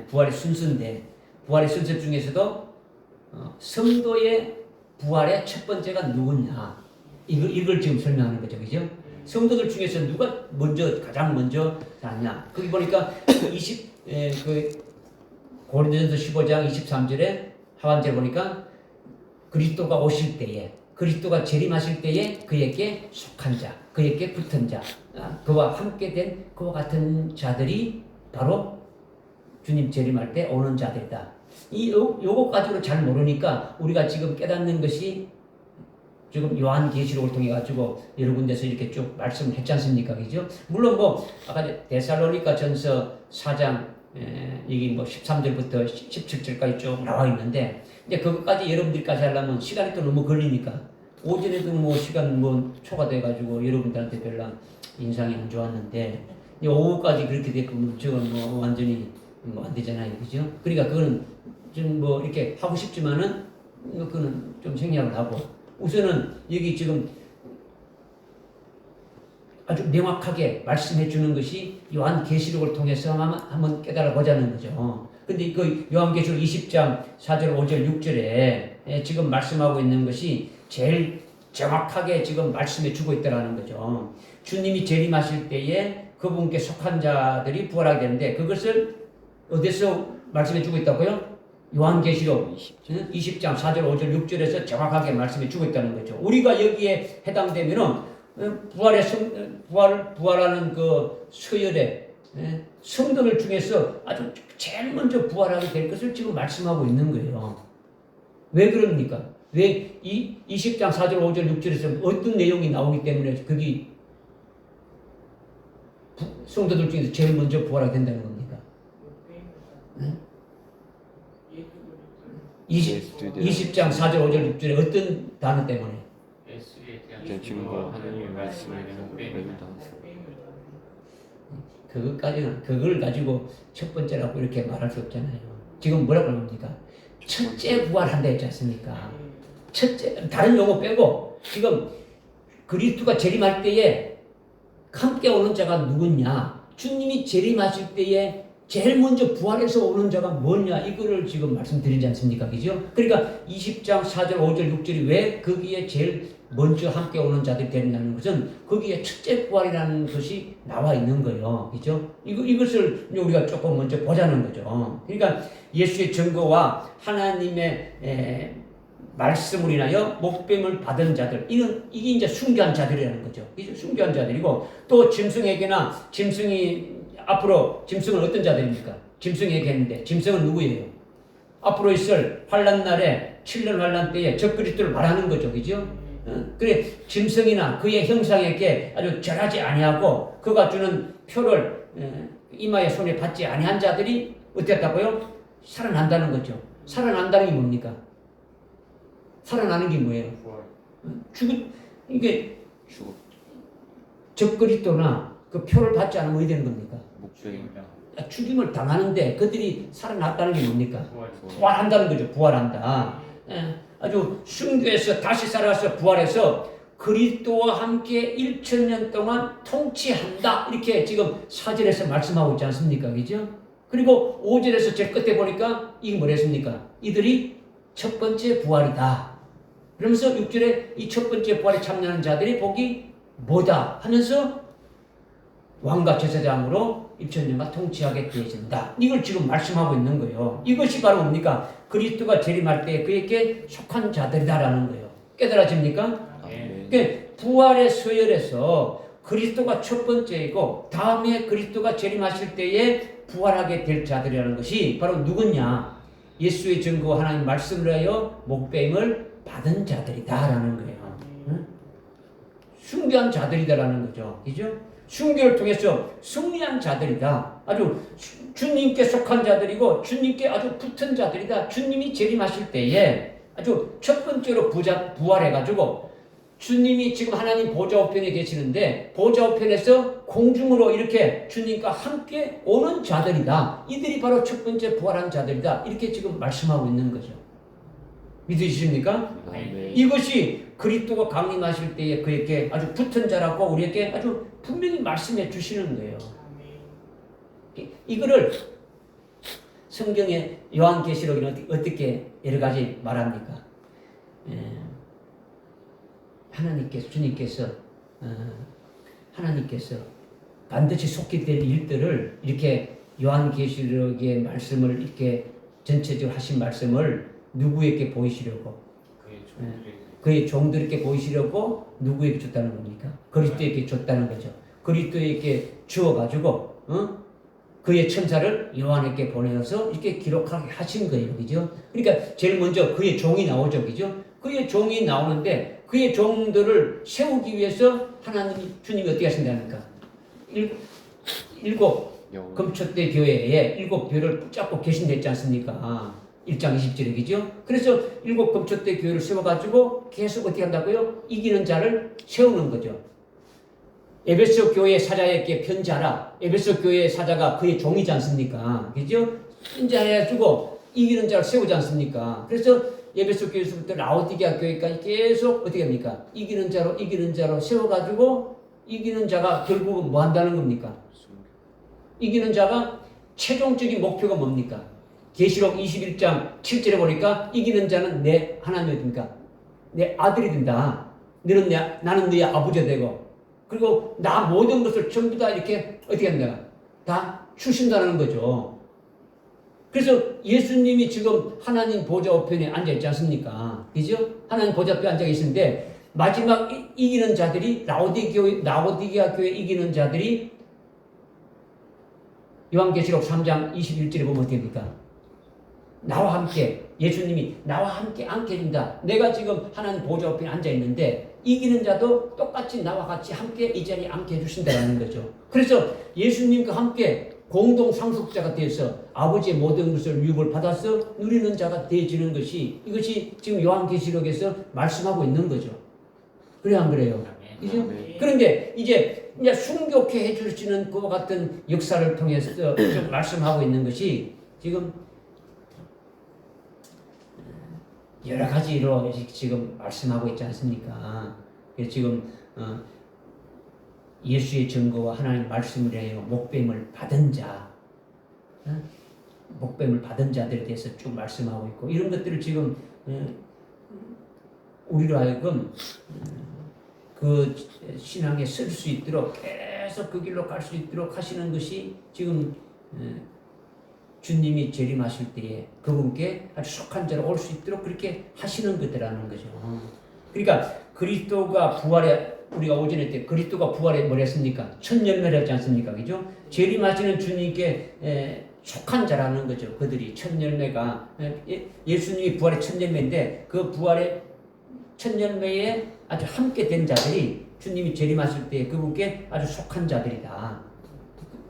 부활의 순서인데 부활의 순서 중에서도 성도의 부활의 첫 번째가 누구냐 이걸 지금 설명하는 거죠, 그죠? 성도들 중에서 누가 가장 먼저 낫냐? 거기 보니까 고린도전서 15장 23절에 하반절에 보니까 그리스도가 오실 때에 그리스도가 재림하실 때에 그에게 속한 자, 그에게 붙은 자, 그와 함께 된 그와 같은 자들이 바로 주님 재림할 때 오는 자들이다. 요거 가지고 잘 모르니까 우리가 지금 깨닫는 것이 지금 요한계시록을 통해 가지고 여러 군데서 이렇게 쭉 말씀을 했지 않습니까? 그죠? 물론 아까 데살로니가 전서 4장 여기 13절부터 17절까지 쭉 나와 있는데 이제 그것까지 여러분들까지 하려면 시간이 또 너무 걸리니까 오전에도 시간 초과돼 가지고 여러분들한테 별로 인상이 안 좋았는데 오후까지 그렇게 됐고 저건 완전히 안 되잖아요, 그죠? 그러니까 그거는 좀 이렇게 하고 싶지만은 그거는 좀 생략을 하고 우선은 여기 지금 아주 명확하게 말씀해 주는 것이 요한계시록을 통해서 한번 깨달아 보자는 거죠. 근데 그 요한계시록 20장 4절, 5절, 6절에 지금 말씀하고 있는 것이 제일 정확하게 지금 말씀해 주고 있다는 거죠. 주님이 재림하실 때에 그분께 속한 자들이 부활하게 되는데 그것을 어디서 말씀해 주고 있다고요? 요한계시록 20장 4절, 5절, 6절에서 정확하게 말씀해 주고 있다는 거죠. 우리가 여기에 해당되면은 부활하는 그 서열에 성도들 중에서 아주 제일 먼저 부활하게 될 것을 지금 말씀하고 있는 거예요. 왜 그럽니까? 왜 이 20장 4절, 5절, 6절에서 어떤 내용이 나오기 때문에 거기 성도들 중에서 제일 먼저 부활하게 된다는 겁니까? 20장 4절, 5절, 6절에 어떤 단어 때문에? 증거 하나님의 말씀을 그걸 가지고 첫 번째라고 이렇게 말할 수 없잖아요. 지금 뭐라고 합니까? 첫째 부활한다 했지 않습니까? 첫째, 다른 용어 빼고 지금 그리스도가 재림할 때에 함께 오는 자가 누구냐? 주님이 재림하실 때에 제일 먼저 부활해서 오는 자가 뭐냐? 이거를 지금 말씀드리지 않습니까? 그죠? 그러니까 20장 4절, 5절, 6절이 왜 거기에 제일 먼저 함께 오는 자들이 되느냐는 것은 거기에 첫째 부활이라는 것이 나와 있는 거예요. 그죠? 이것을 우리가 조금 먼저 보자는 거죠. 그러니까 예수의 증거와 하나님의 말씀을 인하여 목뱀을 받은 자들, 이게 이제 순교한 자들이라는 거죠. 이제 순교한 자들이고, 또 짐승에게나, 짐승이 앞으로 짐승은 어떤 자들입니까? 짐승에게 했는데 짐승은 누구예요? 앞으로 있을 환란 날에 7년 환란 때에 적그리스도를 말하는 거죠, 그죠? 그래 짐승이나 그의 형상에게 아주 절하지 아니하고 그가 주는 표를 이마에 손에 받지 아니한 자들이 어땠다고요? 살아난다는 거죠. 살아난다는 게 뭡니까? 살아나는 게 뭐예요? 이게 적그리스도나 그 표를 받지 않으면 어디 되는 겁니까? 목적인 죽임을 당하는데 그들이 살아났다는 게 뭡니까? 부활한다는 거죠. 부활한다. 아주 순교해서 다시 살아서 부활해서 그리스도와 함께 1000년 동안 통치한다. 이렇게 지금 4절에서 말씀하고 있지 않습니까? 그죠? 그리고 5절에서 제일 끝에 보니까 이게 뭐랬습니까? 이들이 첫 번째 부활이다. 그러면서 6절에 이 첫 번째 부활에 참여하는 자들이 복이 뭐다 하면서 왕과 제사장으로 1000년간 통치하게 되어진다. 이걸 지금 말씀하고 있는 거예요. 이것이 바로 뭡니까? 그리스도가 재림할 때 그에게 속한 자들이다라는 거예요. 깨달아집니까? 그러니까 부활의 서열에서 그리스도가 첫 번째이고 다음에 그리스도가 재림하실 때에 부활하게 될 자들이라는 것이 바로 누구냐? 예수의 증거 하나님 말씀을 하여 목배임을 받은 자들이다라는 거예요. 응? 순교한 자들이다라는 거죠. 그죠? 순교를 통해서 승리한 자들이다. 아주 주님께 속한 자들이고 주님께 아주 붙은 자들이다. 주님이 재림하실 때에 아주 첫 번째로 부활해가지고 주님이 지금 하나님 보좌 우편에 계시는데 보좌 우편에서 공중으로 이렇게 주님과 함께 오는 자들이다. 이들이 바로 첫 번째 부활한 자들이다. 이렇게 지금 말씀하고 있는 거죠. 믿으십니까? 네. 이것이 그리스도가 강림하실 때에 그에게 아주 붙은 자라고 우리에게 아주 분명히 말씀해 주시는 거예요. 이거를 성경의 요한계시록에는 어떻게 여러 가지 말합니까? 하나님께서 반드시 속히 될 일들을 이렇게 요한계시록의 말씀을 이렇게 전체적으로 하신 말씀을 누구에게 보이시려고? 그의 종들에게 보이시려고 누구에게 줬다는 겁니까? 그리스도에게 줬다는 거죠. 그리스도에게 주어가지고 그의 천사를 요한에게 보내어서 이렇게 기록하게 하신 거예요. 그죠? 그러니까 제일 먼저 그의 종이 나오죠. 그죠? 그의 종이 나오는데 그의 종들을 세우기 위해서 주님이 어떻게 하신다니까? 일곱 금초대 교회에 7교회를 붙잡고 계신댔지 않습니까? 1장 20절에 그죠? 그래서 7 금초대 교회를 세워가지고 계속 어떻게 한다고요? 이기는 자를 세우는 거죠. 에베소 교회 사자에게 편지하라. 에베소 교회 사자가 그의 종이지 않습니까? 그죠? 편지해주고 이기는 자를 세우지 않습니까? 그래서 에베소 교회에서부터 라오디게아 교회까지 계속 어떻게 합니까? 이기는 자로 세워가지고 이기는 자가 결국은 뭐 한다는 겁니까? 이기는 자가 최종적인 목표가 뭡니까? 계시록 21장 7절에 보니까 이기는 자는 내 하나님이 됩니까? 내 아들이 된다. 나는 너의 아버지가 되고 그리고 나 모든 것을 전부 다 이렇게 어떻게 한다? 다 주신다는 거죠. 그래서 예수님이 지금 하나님 보좌 우편에 앉아있지 않습니까? 그죠? 하나님 보좌 우편에 앉아 계시는데 마지막 이기는 자들이 라오디게아 교회 이기는 자들이 요한계시록 3장 21절에 보면 어떻게 됩니까? 나와 함께 예수님이 나와 함께 앉게 해준다. 내가 지금 하나님 보좌 우편에 앉아있는데 이기는 자도 똑같이 나와 같이 함께 이 자리에 앉게 해주신다는 거죠. 그래서 예수님과 함께 공동 상속자가 되어서 아버지의 모든 것을 유업을 받아서 누리는 자가 되어지는 것이 이것이 지금 요한계시록에서 말씀하고 있는 거죠. 그래 안 그래요? 그죠? 그런데 이제 순교케 해주시는 그와 같은 역사를 통해서 좀 말씀하고 있는 것이 지금 여러 가지로 지금 말씀하고 있지 않습니까? 그래서 지금 예수의 증거와 하나님 말씀을 위하여 목뱀을 받은 자, 목뱀을 받은 자들에 대해서 쭉 말씀하고 있고 이런 것들을 지금 우리로 하여금 그 신앙에 설 수 있도록 계속 그 길로 갈 수 있도록 하시는 것이 지금 주님이 재림하실 때에 그분께 아주 속한 자로 올 수 있도록 그렇게 하시는 것이라는 거죠. 그러니까 그리스도가 부활에 우리가 오전에 때 그리스도가 부활에 뭘 했습니까? 첫 열매를 했지 않습니까? 그죠? 재림하시는 주님께 속한 자라는 거죠. 그들이 첫 열매가 예수님이 부활의 첫 열매인데 그 부활의 첫 열매에 아주 함께 된 자들이 주님이 재림하실 때 그분께 아주 속한 자들이다.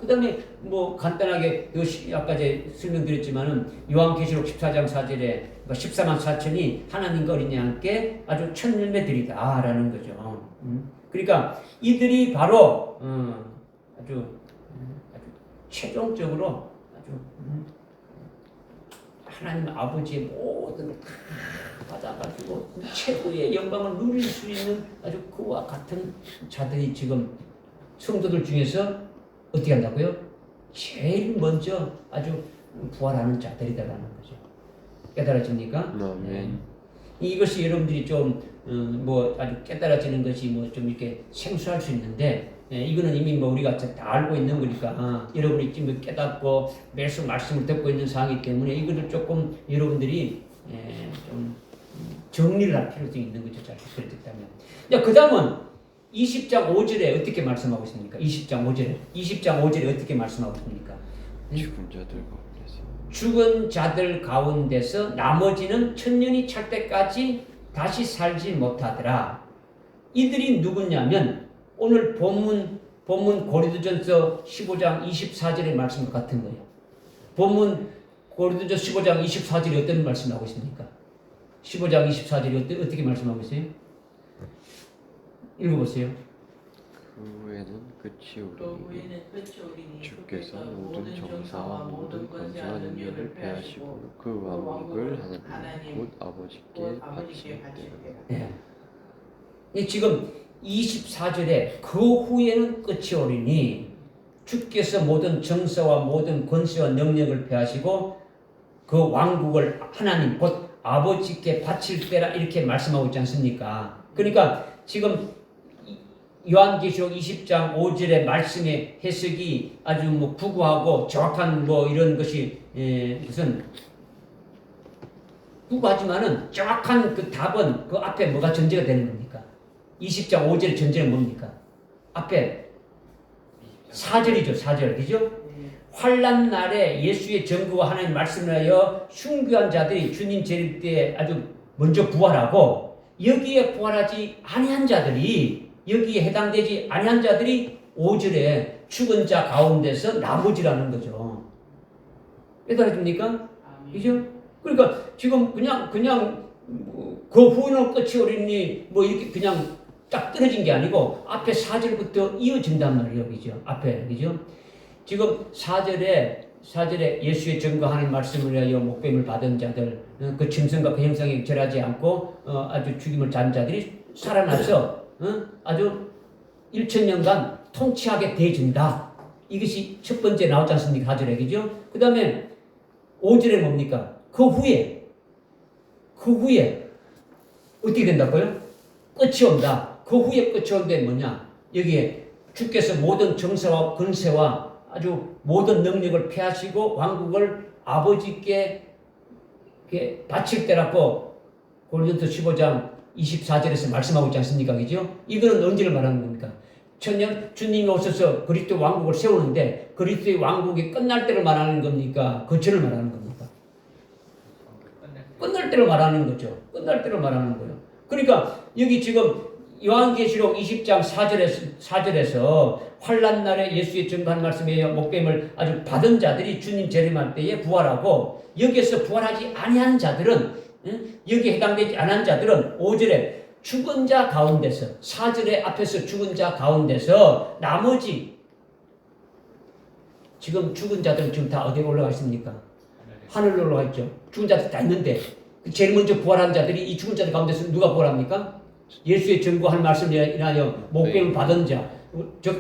그 다음에 뭐 간단하게 아까 제가 설명드렸지만은 요한계시록 14장 4절에 14만 4천이 하나님과 어린 양께 아주 첫 열매들이다라는 거죠. 그러니까 이들이 바로 아주 최종적으로 아주 하나님 아버지의 모든 걸 다 받아가지고 최고의 영광을 누릴 수 있는 아주 그와 같은 자들이 지금 성도들 중에서 어떻게 한다고요? 제일 먼저 아주 부활하는 자들이다라는 거죠. 깨달아집니까? 아멘. 이것이 여러분들이 좀 뭐 아주 깨달아지는 것이 뭐 좀 이렇게 생소할 수 있는데 이거는 이미 뭐 우리가 다 알고 있는 거니까 여러분이 지금 깨닫고 매수 말씀을 듣고 있는 상황이기 때문에 이거를 조금 여러분들이 좀 정리를 할 필요성이 있는 거죠. 잘 그랬다면. 그 다음은 20장 5절에 어떻게 말씀하고 있습니까? 20장 5절에 어떻게 말씀하고 있습니까? 죽은 자들 가운데서 죽은 자들 가운데서 나머지는 천년이 찰 때까지 다시 살지 못하더라. 이들이 누구냐면 오늘 본문 고린도전서 15장 24절의 말씀과 같은 거예요. 본문 고린도전서 15장 24절이 어떤 말씀을 하고 있습니까? 15장 24절이 어떻게 말씀하고 있어요? 읽어보세요. 그 후에는 끝이 오리니 주께서 모든 정사와 모든 권세와 능력을 패하시고 그 왕국을 하나님 곧 아버지께 바치실 때라. 예. 지금 24절에 그 후에는 끝이 오리니 주께서 모든 정사와 모든 권세와 능력을 패하시고 그 왕국을 하나님 곧 아버지께 바칠 때라 이렇게 말씀하고 있지 않습니까? 그러니까 지금 요한계시록 20장 5절의 말씀의 해석이 아주 뭐 구구하고 정확한 뭐 이런 것이 무슨 구구하지만은 정확한 그 답은 그 앞에 뭐가 전제가 되는 겁니까? 20장 5절의 전제는 뭡니까? 앞에 4절이죠. 4절. 그죠? 환난 날에 예수의 전구와 하나님 말씀을 하여 순교한 자들이 주님 재림 때 아주 먼저 부활하고 여기에 부활하지 아니한 자들이 여기에 해당되지 아니한 자들이 5절에 죽은 자 가운데서 나머지라는 거죠. 깨달아집니까? 그죠? 그러니까 지금 그냥 그 후는 끝이 오리니 뭐 이렇게 그냥 딱 떨어진 게 아니고 앞에 4절부터 이어진단 말이에요. 그죠? 앞에. 그죠? 지금 4절에 예수의 증거하는 말씀을 하여 목뱀을 받은 자들, 그 짐승과 그 형상에 절하지 않고 아주 죽임을 잔 자들이 살아나서 아주 1000년간 통치하게 되어진다. 이것이 첫 번째 나오지 않습니까? 4절에. 그죠? 그 다음에 5절에 뭡니까? 그 후에 어떻게 된다고요? 끝이 온다. 그 후에 끝이 온데 뭐냐? 여기에 주께서 모든 정사와 권세와 아주 모든 능력을 패하시고 왕국을 아버지께 바칠 때라고 고린도서 15장 24절에서 말씀하고 있지 않습니까? 그죠? 이거는 언제를 말하는 겁니까? 천년 주님이 오셔서 그리스도 왕국을 세우는데 그리스도의 왕국이 끝날 때를 말하는 겁니까? 그 전을 말하는 겁니까? 끝날 때를 말하는 거죠. 끝날 때를 말하는 거예요. 그러니까 여기 지금 요한계시록 20장 4절에서 환난 날에 예수의 증거한 말씀에 목뱀을 아주 받은 자들이 주님 재림할 때에 부활하고 여기에서 부활하지 아니한 자들은 여기에 해당되지 않은 자들은 5절에 죽은 자 가운데서 4절에 앞에서 죽은 자 가운데서 나머지 지금 죽은 자들은 지금 다 어디에 올라가 있습니까? 하늘로 올라가 있죠. 죽은 자들 다 있는데 제일 먼저 부활한 자들이 이 죽은 자들 가운데서 누가 부활합니까? 예수의 전거한 말씀에 인하여 목뱀을 받은 자,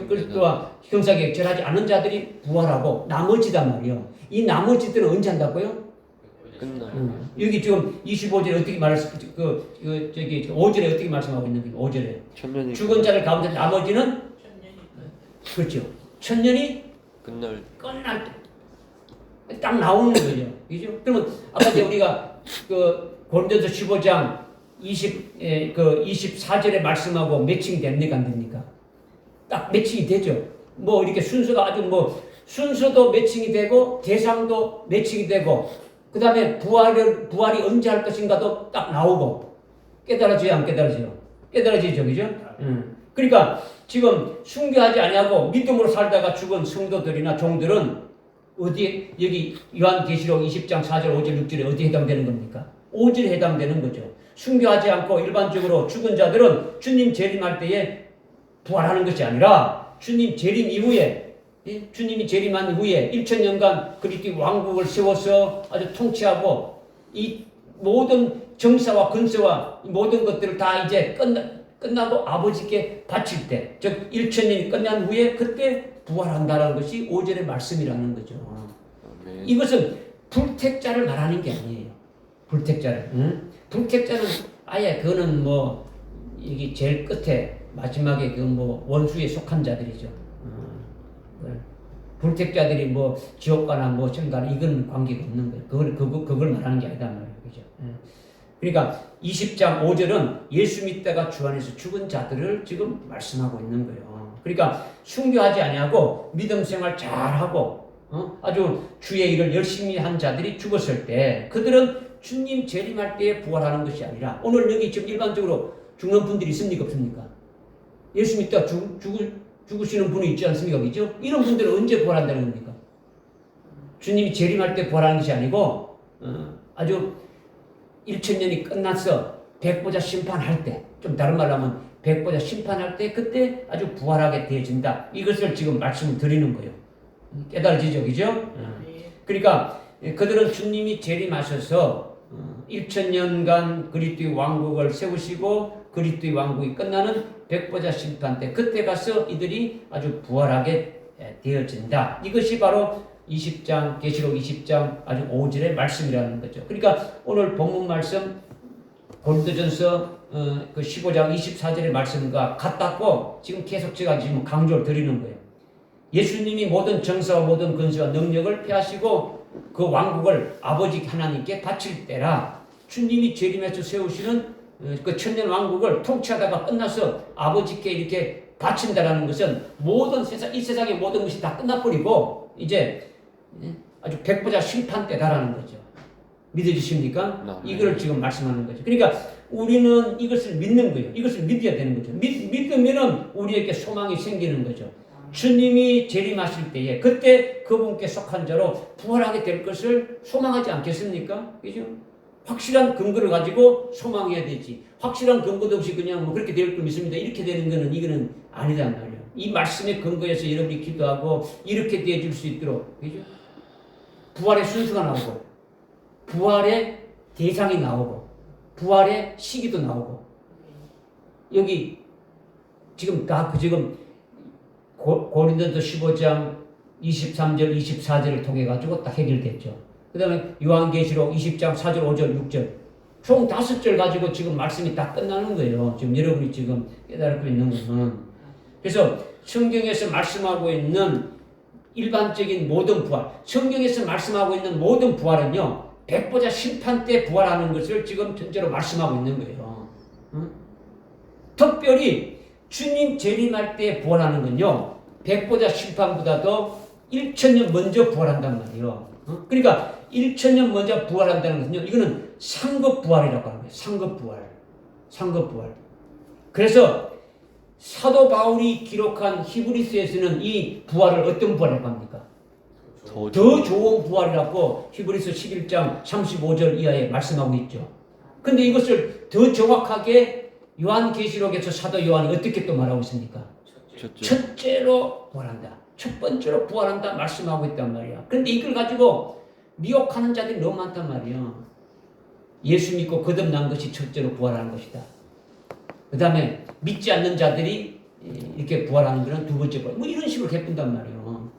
그리스도와 형상에 절하지 않은 자들이 부활하고 나머지단 말이에요. 이 나머지들은 언제 한다고요? 여기 지금 25절에 어떻게 저기 5절에 어떻게 말씀하고 있는 거예요? 5절에 죽은 자들 가운데 나머지는 그렇죠. 천년이 끝날 때. 딱 나오는 거죠. 그죠? 그러면 아까 이제 우리가 그 고린도서 15장 24절의 말씀하고 매칭이 됩니까? 안 됩니까? 딱 매칭이 되죠. 뭐 이렇게 순서가 아주 뭐 순서도 매칭이 되고 대상도 매칭이 되고 그 다음에 부활이 언제 할 것인가도 딱 나오고 깨달아져야 안 깨달아져요? 깨달아지죠. 그죠? 그러니까 지금 순교하지 아니하고 믿음으로 살다가 죽은 성도들이나 종들은 어디에 여기 요한계시록 20장 4절 5절 6절에 어디에 해당되는 겁니까? 5절에 해당되는 거죠. 순교하지 않고 일반적으로 죽은 자들은 주님 재림할 때에 부활하는 것이 아니라 주님 재림 이후에 주님이 재림한 후에 1000년간 그리스도의 왕국을 세워서 아주 통치하고 이 모든 정사와 근세와 모든 것들을 다 이제 끝나고 아버지께 바칠 때, 즉 1000년이 끝난 후에 그때 부활한다는 것이 5절의 말씀이라는 거죠. 아멘. 이것은 불택자를 말하는 게 아니에요. 불택자를. 불택자는 아예 그거는 뭐 이게 제일 끝에 마지막에 그 뭐 원수에 속한 자들이죠. 불택자들이 뭐 지옥가나 뭐 천가나 이건 관계가 없는 거예요. 그걸 말하는 게 아니다 말이에요. 그죠? 그러니까 20장 5절은 예수 믿다가 주 안에서 죽은 자들을 지금 말씀하고 있는 거예요. 그러니까 순교하지 아니하고 믿음 생활 잘하고 아주 주의 일을 열심히 한 자들이 죽었을 때 그들은 주님 재림할 때에 부활하는 것이 아니라 오늘 여기 지금 일반적으로 죽는 분들이 있습니까? 없습니까? 예수 믿다가 죽으시는 분이 있지 않습니까? 그죠? 이런 분들은 언제 부활한다는 겁니까? 주님이 재림할 때 부활하는 것이 아니고 아주 1000년이 끝나서 백보자 심판할 때, 좀 다른 말로 하면 백보자 심판할 때 그때 아주 부활하게 되어진다. 이것을 지금 말씀을 드리는 거예요. 깨달아지죠? 그죠? 그러니까 그들은 주님이 재림하셔서 1000년간 그리스도의 왕국을 세우시고 그리스도의 왕국이 끝나는 백보자 심판 때 그때 가서 이들이 아주 부활하게 되어진다. 이것이 바로 20장 계시록 20장 아주 5절의 말씀이라는 거죠. 그러니까 오늘 본문 말씀 고린도전서 그 15장 24절의 말씀과 같다고 지금 계속 제가 지금 강조를 드리는 거예요. 예수님이 모든 정사와 모든 근세와 능력을 폐하시고 그 왕국을 아버지 하나님께 바칠 때라 주님이 재림해서 세우시는 그 천년 왕국을 통치하다가 끝나서 아버지께 이렇게 바친다라는 것은 모든 세상, 이 세상의 모든 것이 다 끝나버리고 이제 아주 백보자 심판 때다라는 거죠. 믿어지십니까? 이걸 지금 말씀하는 거죠. 그러니까 우리는 이것을 믿는 거예요. 이것을 믿어야 되는 거죠. 믿으면은 우리에게 소망이 생기는 거죠. 주님이 재림하실 때에 그때 그분께 속한 자로 부활하게 될 것을 소망하지 않겠습니까? 그죠? 확실한 근거를 가지고 소망해야 되지. 확실한 근거도 없이 그냥 뭐 그렇게 될 걸 믿습니다. 이렇게 되는 거는 이거는 아니단 말이에요. 이 말씀의 근거에서 여러분이 기도하고 이렇게 되어질 수 있도록, 그죠? 부활의 순서가 나오고, 부활의 대상이 나오고, 부활의 시기도 나오고, 여기 지금 지금 고린도서 15장 23절, 24절을 통해 가지고 딱 해결됐죠. 그 다음에 요한계시록 20장 4절, 5절, 6절 총 5절 가지고 지금 말씀이 다 끝나는 거예요. 지금 여러분이 지금 깨달고 있는 것은. 그래서 성경에서 말씀하고 있는 일반적인 모든 부활, 성경에서 말씀하고 있는 모든 부활은요, 백보자 심판 때 부활하는 것을 지금 전제로 말씀하고 있는 거예요. 특별히 주님 재림할 때 부활하는 건요, 백보자 심판보다도 1000년 먼저 부활한단 말이에요. 그러니까 1000년 먼저 부활한다는 것은요, 이거는 상급 부활이라고 하는 거예요. 상급 부활. 상급 부활. 그래서 사도 바울이 기록한 히브리서에서는 이 부활을 어떤 부활이라고 합니까? 더 좋은 부활이라고 히브리서 11장 35절 이하에 말씀하고 있죠. 근데 이것을 더 정확하게 요한계시록에서 사도 요한이 어떻게 또 말하고 있습니까? 첫째로 부활한다. 첫 번째로 부활한다 말씀하고 있단 말이야. 그런데 이걸 가지고 미혹하는 자들이 너무 많단 말이야. 예수 믿고 거듭난 것이 첫째로 부활하는 것이다. 그 다음에 믿지 않는 자들이 이렇게 부활하는 것은 두 번째 부활. 뭐 이런 식으로 해본단 말이에요.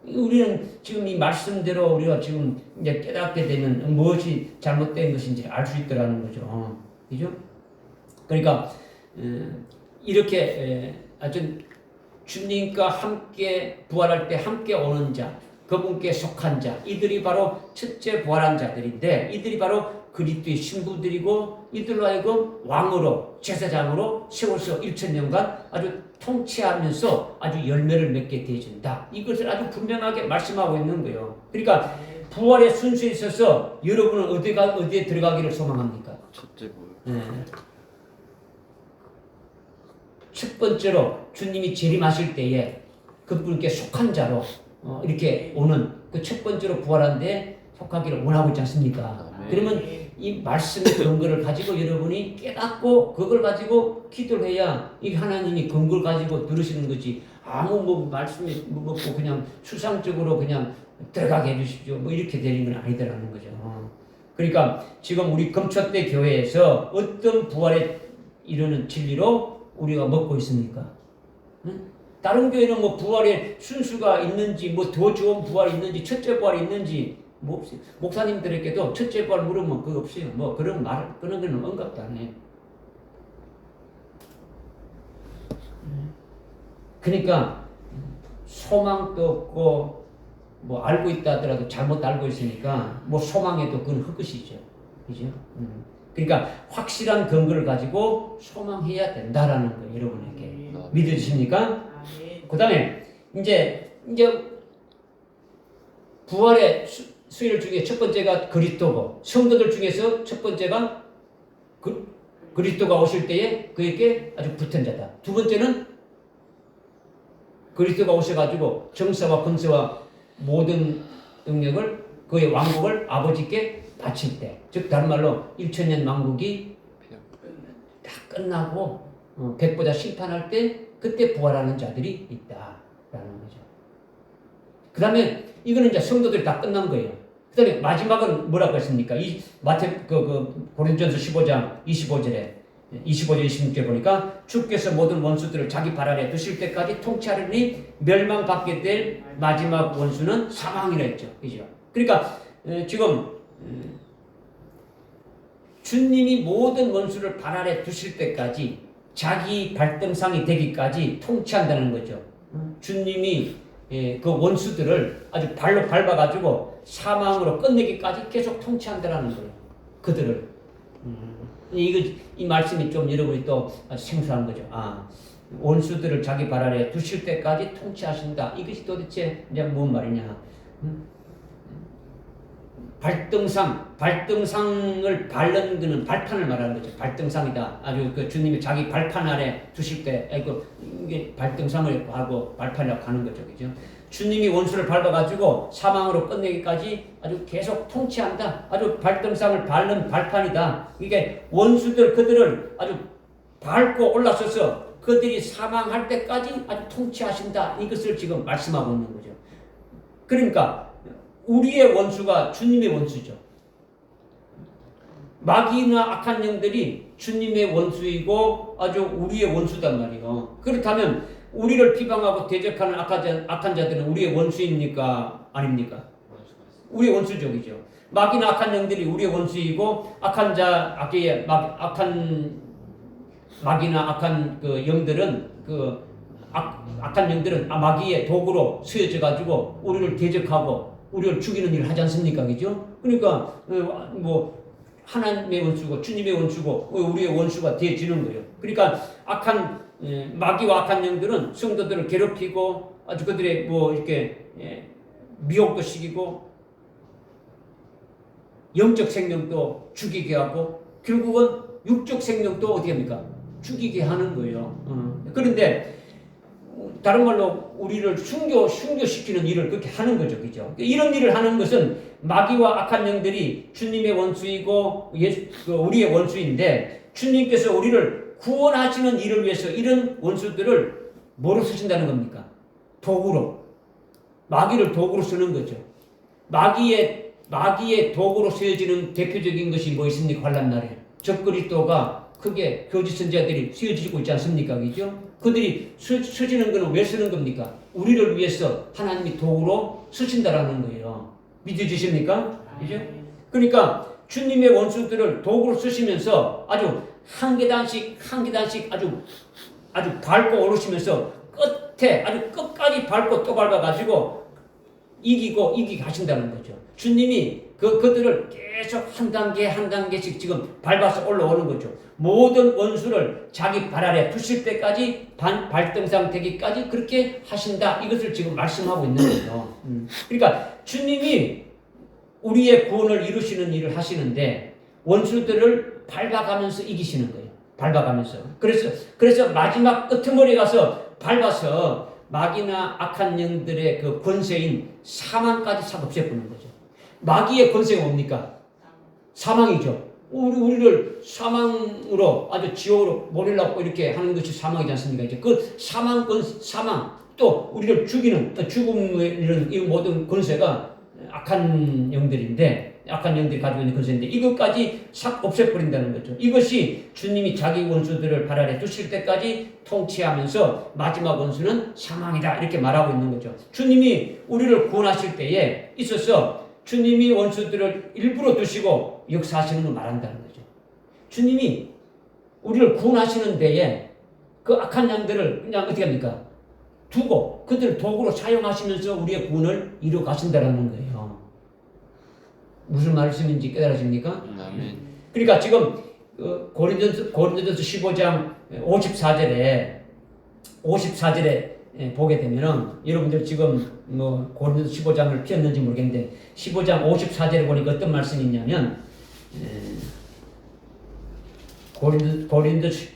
우리는 지금 이 말씀대로 우리가 지금 이제 깨닫게 되면 무엇이 잘못된 것인지 알 수 있더라는 거죠. 그죠? 그러니까 이렇게 아주 주님과 함께 부활할 때 함께 오는 자, 그분께 속한 자, 이들이 바로 첫째 부활한 자들인데 이들이 바로 그리스도의 신부들이고 이들로 하여금 왕으로 제사장으로 세워서 1000년간 아주 통치하면서 아주 열매를 맺게 되어준다. 이것을 아주 분명하게 말씀하고 있는 거예요. 그러니까 부활의 순서에 있어서 여러분은 어디에 들어가기를 소망합니까? 첫째 부활. 첫 번째로 주님이 재림하실 때에 그분께 속한 자로 이렇게 오는 그 첫 번째로 부활한 데 속하기를 원하고 있지 않습니까? 아멘. 그러면 이 말씀의 근거를 가지고 여러분이 깨닫고 그걸 가지고 기도를 해야 이 하나님이 근거를 가지고 들으시는 거지. 아무 뭐 말씀이 뭐 그냥 추상적으로 그냥 들어가게 해주십시오. 뭐 이렇게 되는 건 아니더라는 거죠. 그러니까 지금 우리 금초대 교회에서 어떤 부활에 이르는 진리로 우리가 먹고 있습니까? 응? 다른 교회는 뭐 부활의 순수가 있는지 뭐 더 좋은 부활이 있는지 첫째 부활이 있는지 뭐 없어요. 목사님들에게도 첫째 부활 물으면 그거 없어요. 뭐 그런 거는 언급도 안 해요. 그러니까 소망도 없고 뭐 알고 있다 하더라도 잘못 알고 있으니까 뭐 소망해도 그건 헛것이죠. 그죠? 그러니까 확실한 근거를 가지고 소망해야 된다라는 거예요, 여러분에게. 믿으십니까? 그 다음에 이제 부활의 수일 중에 첫 번째가 그리스도고 성도들 중에서 첫 번째가 그리스도가 오실 때에 그에게 아주 붙은 자다. 두 번째는 그리스도가 오셔가지고 정사와 권세와 모든 능력을 그의 왕국을 아버지께 바칠 때, 즉 다른 말로 1000년 왕국이 다 끝나고 백보자 심판할 때 그때 부활하는 자들이 있다라는 거죠. 그 다음에 이거는 이제 성도들이 다 끝난 거예요. 그 다음에 마지막은 뭐라고 했습니까? 이 고린도전서 15장 25절에 25절 26절 보니까 주께서 모든 원수들을 자기 발 아래 두실 때까지 통치하리니 멸망받게 될 마지막 원수는 사망이라 했죠. 그죠? 그러니까 지금 주님이 모든 원수를 발 아래 두실 때까지 자기 발등상이 되기까지 통치한다는 거죠. 주님이 그 원수들을 아주 발로 밟아가지고 사망으로 끝내기까지 계속 통치한다는 거예요. 그들을. 이 말씀이 좀 여러분이 또 생소한 거죠. 원수들을 자기 발 아래 두실 때까지 통치하신다. 이것이 도대체 이제 뭔 말이냐? 발등상을 밟는 거는 발판을 말하는 거죠. 발등상이다. 아주 그 주님이 자기 발판 아래 두실 때, 이게 발등상을 하고 발판이라고 하는 거죠. 그죠? 주님이 원수를 밟아가지고 사망으로 끝내기까지 아주 계속 통치한다. 아주 발등상을 밟는 발판이다. 이게 원수들, 그들을 아주 밟고 올라서서 그들이 사망할 때까지 아주 통치하신다. 이것을 지금 말씀하고 있는 거죠. 그러니까, 우리의 원수가 주님의 원수죠. 마귀나 악한 영들이 주님의 원수이고 아주 우리의 원수단 말이에요. 그렇다면 우리를 비방하고 대적하는 악한 자들은 우리의 원수입니까? 아닙니까? 우리의 원수적이죠. 마귀나 악한 영들이 우리의 원수이고 마귀나 악한 그 영들은 악한 영들은 마귀의 도구로 쓰여져 가지고 우리를 대적하고 우리를 죽이는 일을 하지 않습니까? 그죠? 그러니까 뭐 하나님의 원수고 주님의 원수고 우리의 원수가 되어지는 거예요. 그러니까 마귀와 악한 영들은 성도들을 괴롭히고 아주 그들의 뭐 이렇게 미혹도 시키고 영적 생명도 죽이게 하고 결국은 육적 생명도 어떻게 합니까? 죽이게 하는 거예요. 그런데 다른 말로 우리를 순교시키는 일을 그렇게 하는 거죠. 그죠? 이런 일을 하는 것은 마귀와 악한 영들이 주님의 원수이고 우리의 원수인데 주님께서 우리를 구원하시는 일을 위해서 이런 원수들을 뭐로 쓰신다는 겁니까? 도구로. 마귀를 도구로 쓰는 거죠. 마귀의 도구로 쓰여지는 대표적인 것이 뭐 있습니까? 환난 날에. 적그리스도가 크게 거짓 선지자들이 쓰여지고 있지 않습니까? 그죠? 그들이 쓰시는 것은 왜 쓰는 겁니까? 우리를 위해서 하나님이 도구로 쓰신다라는 거예요. 믿어지십니까? 그죠? 그러니까 주님의 원수들을 도구로 쓰시면서 아주 한 계단씩 아주 밟고 오르시면서 끝에 아주 끝까지 밟고 또 밟아가지고 이기고 이기게 하신다는 거죠. 주님이 그들을 계속 한 단계 한 단계씩 지금 밟아서 올라오는 거죠. 모든 원수를 자기 발 아래 두실 때까지 발등상 되기까지 그렇게 하신다. 이것을 지금 말씀하고 있는 거죠. 그러니까 주님이 우리의 구원을 이루시는 일을 하시는데 원수들을 밟아가면서 이기시는 거예요. 밟아가면서. 그래서 마지막 끄트머리에 가서 밟아서 마귀나 악한 영들의 그 권세인 사망까지 싹 없애버리는 거죠. 마귀의 권세가 뭡니까? 사망이죠. 우리를 사망으로 아주 지옥으로 몰으려고 이렇게 하는 것이 사망이지 않습니까? 이제 그 사망 또 우리를 죽이는 죽음을 이런 이 모든 권세가 악한 영들인데 악한 영들이 가지고 있는 권세인데 이것까지 싹 없애버린다는 거죠. 이것이 주님이 자기 원수들을 발 아래 두실 때까지 통치하면서 마지막 원수는 사망이다 이렇게 말하고 있는 거죠. 주님이 우리를 구원하실 때에 있어서 주님이 원수들을 일부러 두시고 역사하시는 걸 말한다는 거죠. 주님이 우리를 구원하시는 데에 그 악한 양들을 그냥 어떻게 합니까? 두고 그들을 도구로 사용하시면서 우리의 구원을 이루어 가신다는 거예요. 무슨 말씀인지 깨달아집니까? 아멘. 그러니까 지금 고린도전서 15장 54절에 보게 되면은 여러분들 지금 뭐 고린도서 15장을 폈는지 모르겠는데 15장 54절에 보니까 어떤 말씀이 있냐면 고린도전서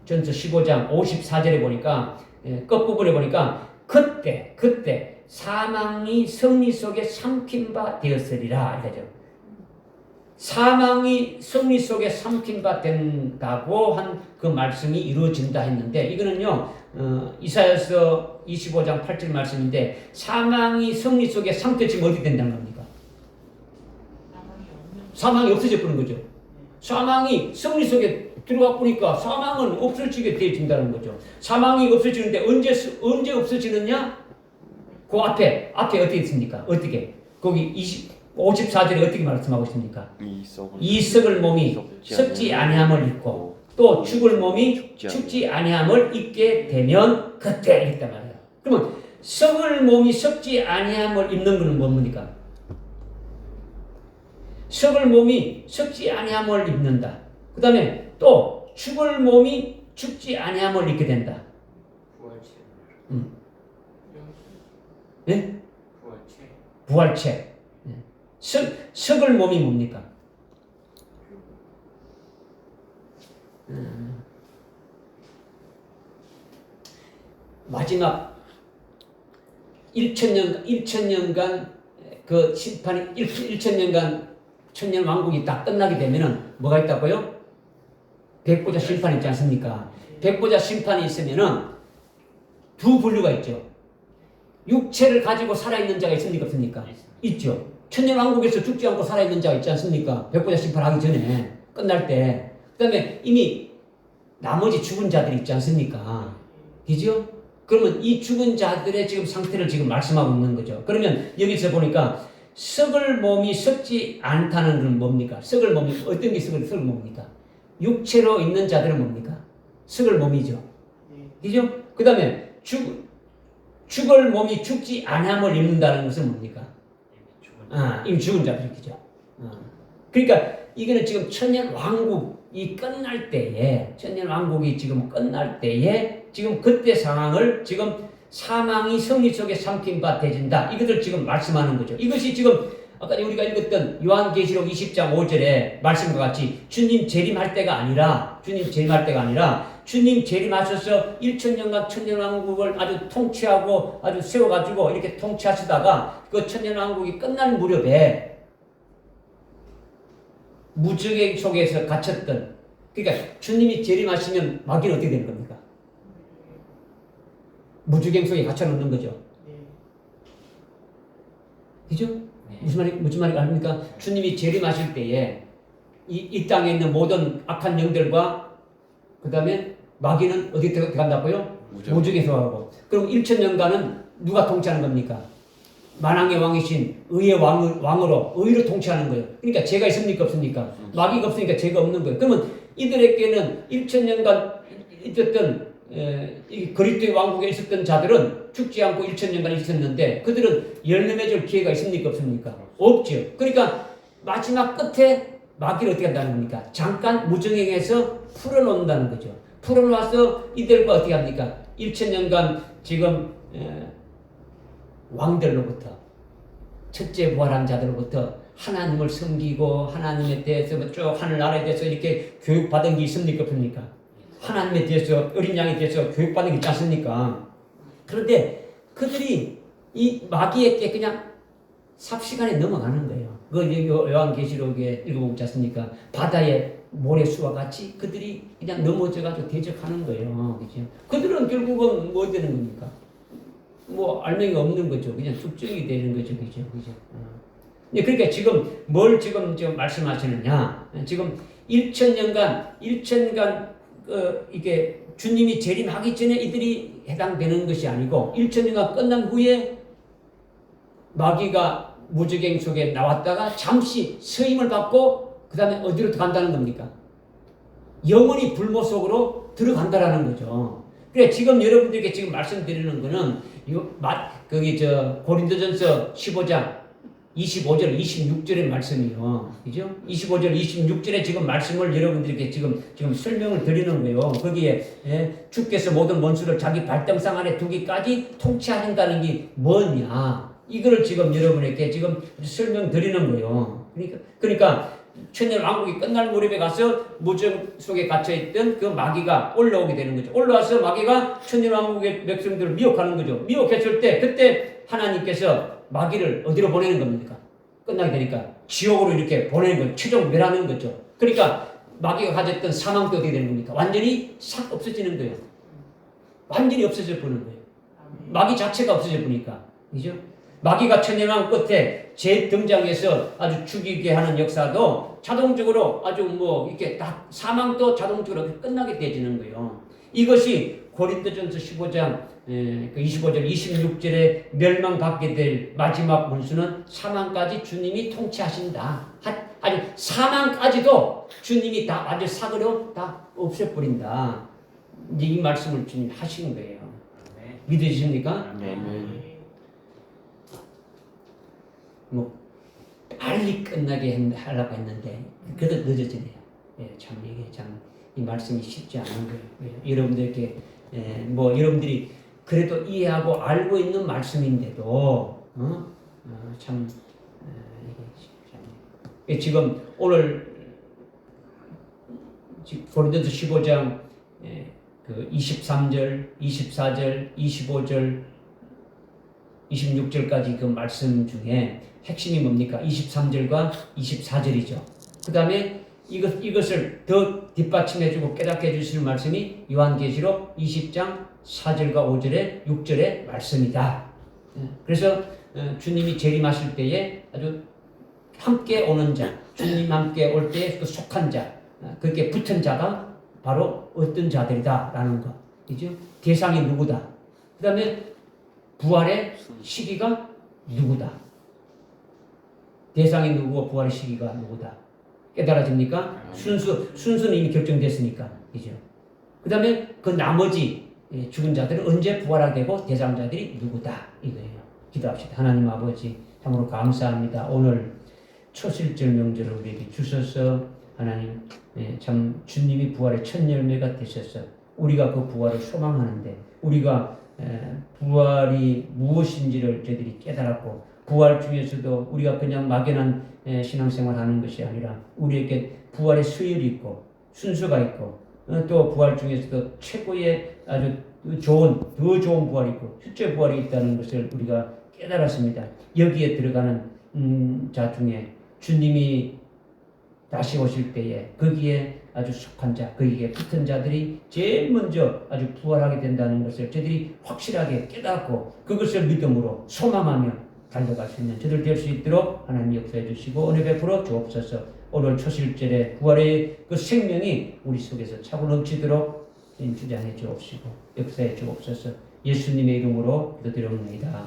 15장 54절에 보니까 끝부분에 보니까 그때 사망이 승리 속에 삼킨 바 되었으리라 이거죠. 사망이 승리 속에 삼킨 바 된다고 한 그 말씀이 이루어진다 했는데 이거는요 이사야서 25장 8절 말씀인데 사망이 승리 속에 삼켜지면 어디 된다는 겁니까? 사망이 없어져 버리는 거죠. 사망이 승리 속에 들어가 보니까 사망은 없어지게 되어진다는 거죠. 사망이 없어지는데 언제 없어지느냐? 그 앞에 어떻게 있습니까? 어떻게? 거기 54절에 어떻게 말씀하고 있습니까? 이 썩을 몸이 썩지 아니함을 입고 또 죽을 몸이 죽지 아니함을 입게 되면 그때 이랬단 말이에요. 그러면 썩을 몸이 썩지 아니함을 입는 것은 뭡니까? 썩을 몸이 썩지 아니함을 입는다. 그 다음에 또 죽을 몸이 죽지 아니함을 입게 된다. 네? 부활체. 썩을 몸이 뭡니까? 마지막 1천년간 그 심판이 1천년간 천년 왕국이 딱 끝나게 되면은 뭐가 있다고요? 백보자 심판이 있지 않습니까? 백보자 심판이 있으면은 두 분류가 있죠. 육체를 가지고 살아있는 자가 있습니까? 없습니까? 있죠. 천년 왕국에서 죽지 않고 살아있는 자가 있지 않습니까? 백보자 심판하기 전에 끝날 때. 그 다음에 이미 나머지 죽은 자들이 있지 않습니까? 그죠? 그러면 이 죽은 자들의 지금 상태를 지금 말씀하고 있는 거죠. 그러면 여기서 보니까 썩을 몸이 썩지 않다는 건 뭡니까? 썩을 몸이 어떤 게 썩을 몸입니까? 육체로 있는 자들은 뭡니까? 썩을 몸이죠. 그죠? 그 다음에 죽을 몸이 죽지 않음을 입는다는 것은 뭡니까? 이미 죽은 자들이죠. 그러니까 이거는 지금 천년 왕국이 끝날 때에 천년 왕국이 지금 끝날 때에 지금 그때 상황을 지금 사망이 승리 속에 삼킨 바 되진다. 이것을 지금 말씀하는 거죠. 이것이 지금 아까 우리가 읽었던 요한계시록 20장 5절에 말씀과 같이 주님 재림할 때가 아니라 주님 재림하셔서 1000년간 천년왕국을 아주 통치하고 아주 세워가지고 이렇게 통치하시다가 그 천년왕국이 끝날 무렵에 무적의 속에서 갇혔던 그러니까 주님이 재림하시면 마귀는 어떻게 되는 겁니까? 무주경 속에 갇혀놓는 거죠. 그죠? 무슨 말인가 합니까? 주님이 재림하실 때에 이 땅에 있는 모든 악한 영들과 그 다음에 마귀는 어디 들어간다고요? 무주경에 들어가고. 그럼 1000년간은 누가 통치하는 겁니까? 만왕의 왕이신 의의 왕으로 의로 통치하는 거예요. 그러니까 죄가 있습니까? 없습니까? 마귀가 없으니까 죄가 없는 거예요. 그러면 이들에게는 1000년간 있었던 이 그리스도의 왕국에 있었던 자들은 죽지 않고 1000년간 있었는데 그들은 열매 맺을 기회가 있습니까? 없습니까? 없죠. 그러니까 마지막 끝에 마귀를 어떻게 한다는 겁니까? 잠깐 무정행해서 풀어놓는다는 거죠. 풀어놓아서 이들과 어떻게 합니까? 1000년간 지금 왕들로부터 첫째 부활한 자들로부터 하나님을 섬기고 하나님에 대해서 쭉 하늘나라에 대해서 이렇게 교육받은 게 있습니까? 없습니까? 하나님에 대해서 어린 양에 대해서 교육받은 게 있지 않습니까? 그런데 그들이 이 마귀에게 그냥 삽시간에 넘어가는 거예요. 그 요한계시록에 읽어보지 않습니까? 바다의 모래수와 같이 그들이 그냥 넘어져가지고 대적하는 거예요. 그죠? 그들은 결국은 뭐 되는 겁니까? 뭐 알맹이가 없는 거죠. 그냥 숙적이 되는 거죠. 그죠? 그죠? 그러니까 지금 뭘 지금 말씀하시느냐? 지금 1000년간 이게 주님이 재림하기 전에 이들이 해당되는 것이 아니고 1000년간 끝난 후에 마귀가 무적행 속에 나왔다가 잠시 서임을 받고 그 다음에 어디로 간다는 겁니까? 영원히 불모 속으로 들어간다라는 거죠. 그래 지금 여러분들께 지금 말씀드리는 거는 고린도전서 15장 25절, 26절의 말씀이요. 그죠? 25절, 26절에 지금 말씀을 여러분들에게 지금 설명을 드리는 거예요. 거기에, 주께서 모든 원수를 자기 발등상 아래 두기까지 통치하신다는 게 뭐냐. 이거를 지금 여러분에게 지금 설명드리는 거예요. 그러니까, 천년 왕국이 끝날 무렵에 가서 무정 속에 갇혀있던 그 마귀가 올라오게 되는 거죠. 올라와서 마귀가 천년 왕국의 백성들을 미혹하는 거죠. 미혹했을 때, 그때 하나님께서 마귀를 어디로 보내는 겁니까? 끝나게 되니까 지옥으로 이렇게 보내는 거예요. 최종 멸하는 거죠. 그러니까 마귀가 가졌던 사망도 어떻게 되는 겁니까? 완전히 싹 없어지는 거예요. 완전히 없어져 버리는 거예요. 마귀 자체가 없어져 버리니까. 그죠? 마귀가 천년왕 끝에 재등장해서 아주 죽이게 하는 역사도 자동적으로 아주 이렇게 다 사망도 자동적으로 끝나게 되지는 거예요. 이것이 고린도전서 15장 25절 26절에 멸망받게 될 마지막 원수는 사망까지 주님이 통치하신다. 아주 사망까지도 주님이 다 아주 사그려 다 없애버린다. 이 말씀을 주님 하신 거예요. 믿으십니까? 빨리 끝나게 하려고 했는데 그래도 늦어지네요. 참 이게 이 말씀이 쉽지 않은 거예요. 여러분들께 여러분들이 그래도 이해하고 알고 있는 말씀인데도 참 이게 쉽지 않네요. 지금 오늘 고린도서 15장 23절, 24절, 25절, 26절까지 그 말씀 중에 핵심이 뭡니까? 23절과 24절이죠. 그 다음에 이것을 더 뒷받침해주고 깨닫게 해주실 말씀이 요한계시록 20장 4절과 5절에 6절의 말씀이다. 그래서 주님이 재림하실 때에 아주 함께 오는 자, 주님 함께 올 때에 그 속한 자, 그렇게 붙은 자가 바로 어떤 자들이다라는 거. 그죠? 대상이 누구다. 그 다음에 부활의 시기가 누구다. 대상이 누구고 부활의 시기가 누구다. 깨달아집니까? 순서는 이미 결정됐으니까. 그죠? 그 다음에 그 나머지 죽은 자들은 언제 부활하게 되고 대상자들이 누구다. 이거예요. 기도합시다. 하나님 아버지, 참으로 감사합니다. 오늘 초실절 명절을 우리에게 주셔서 하나님, 참 주님이 부활의 첫 열매가 되셔서 우리가 그 부활을 소망하는데 우리가 부활이 무엇인지를 저희들이 깨달았고 부활 중에서도 우리가 그냥 막연한 신앙생활하는 것이 아니라 우리에게 부활의 수혈이 있고 순서가 있고 또 부활 중에서도 최고의 아주 좋은 더 좋은 부활이 있고 실제 부활이 있다는 것을 우리가 깨달았습니다. 여기에 들어가는 자 중에 주님이 다시 오실 때에 거기에 아주 속한 자, 거기에 붙은 자들이 제일 먼저 아주 부활하게 된다는 것을 저희들이 확실하게 깨닫고 그것을 믿음으로 소망하며 달려갈 수 있는 저들 될 수 있도록 하나님 역사해 주시고 은혜 베풀어 주옵소서. 오늘 초실절에 부활의 그 생명이 우리 속에서 차고 넘치도록 주장해 주옵시고 역사해 주옵소서. 예수님의 이름으로 기도드립니다.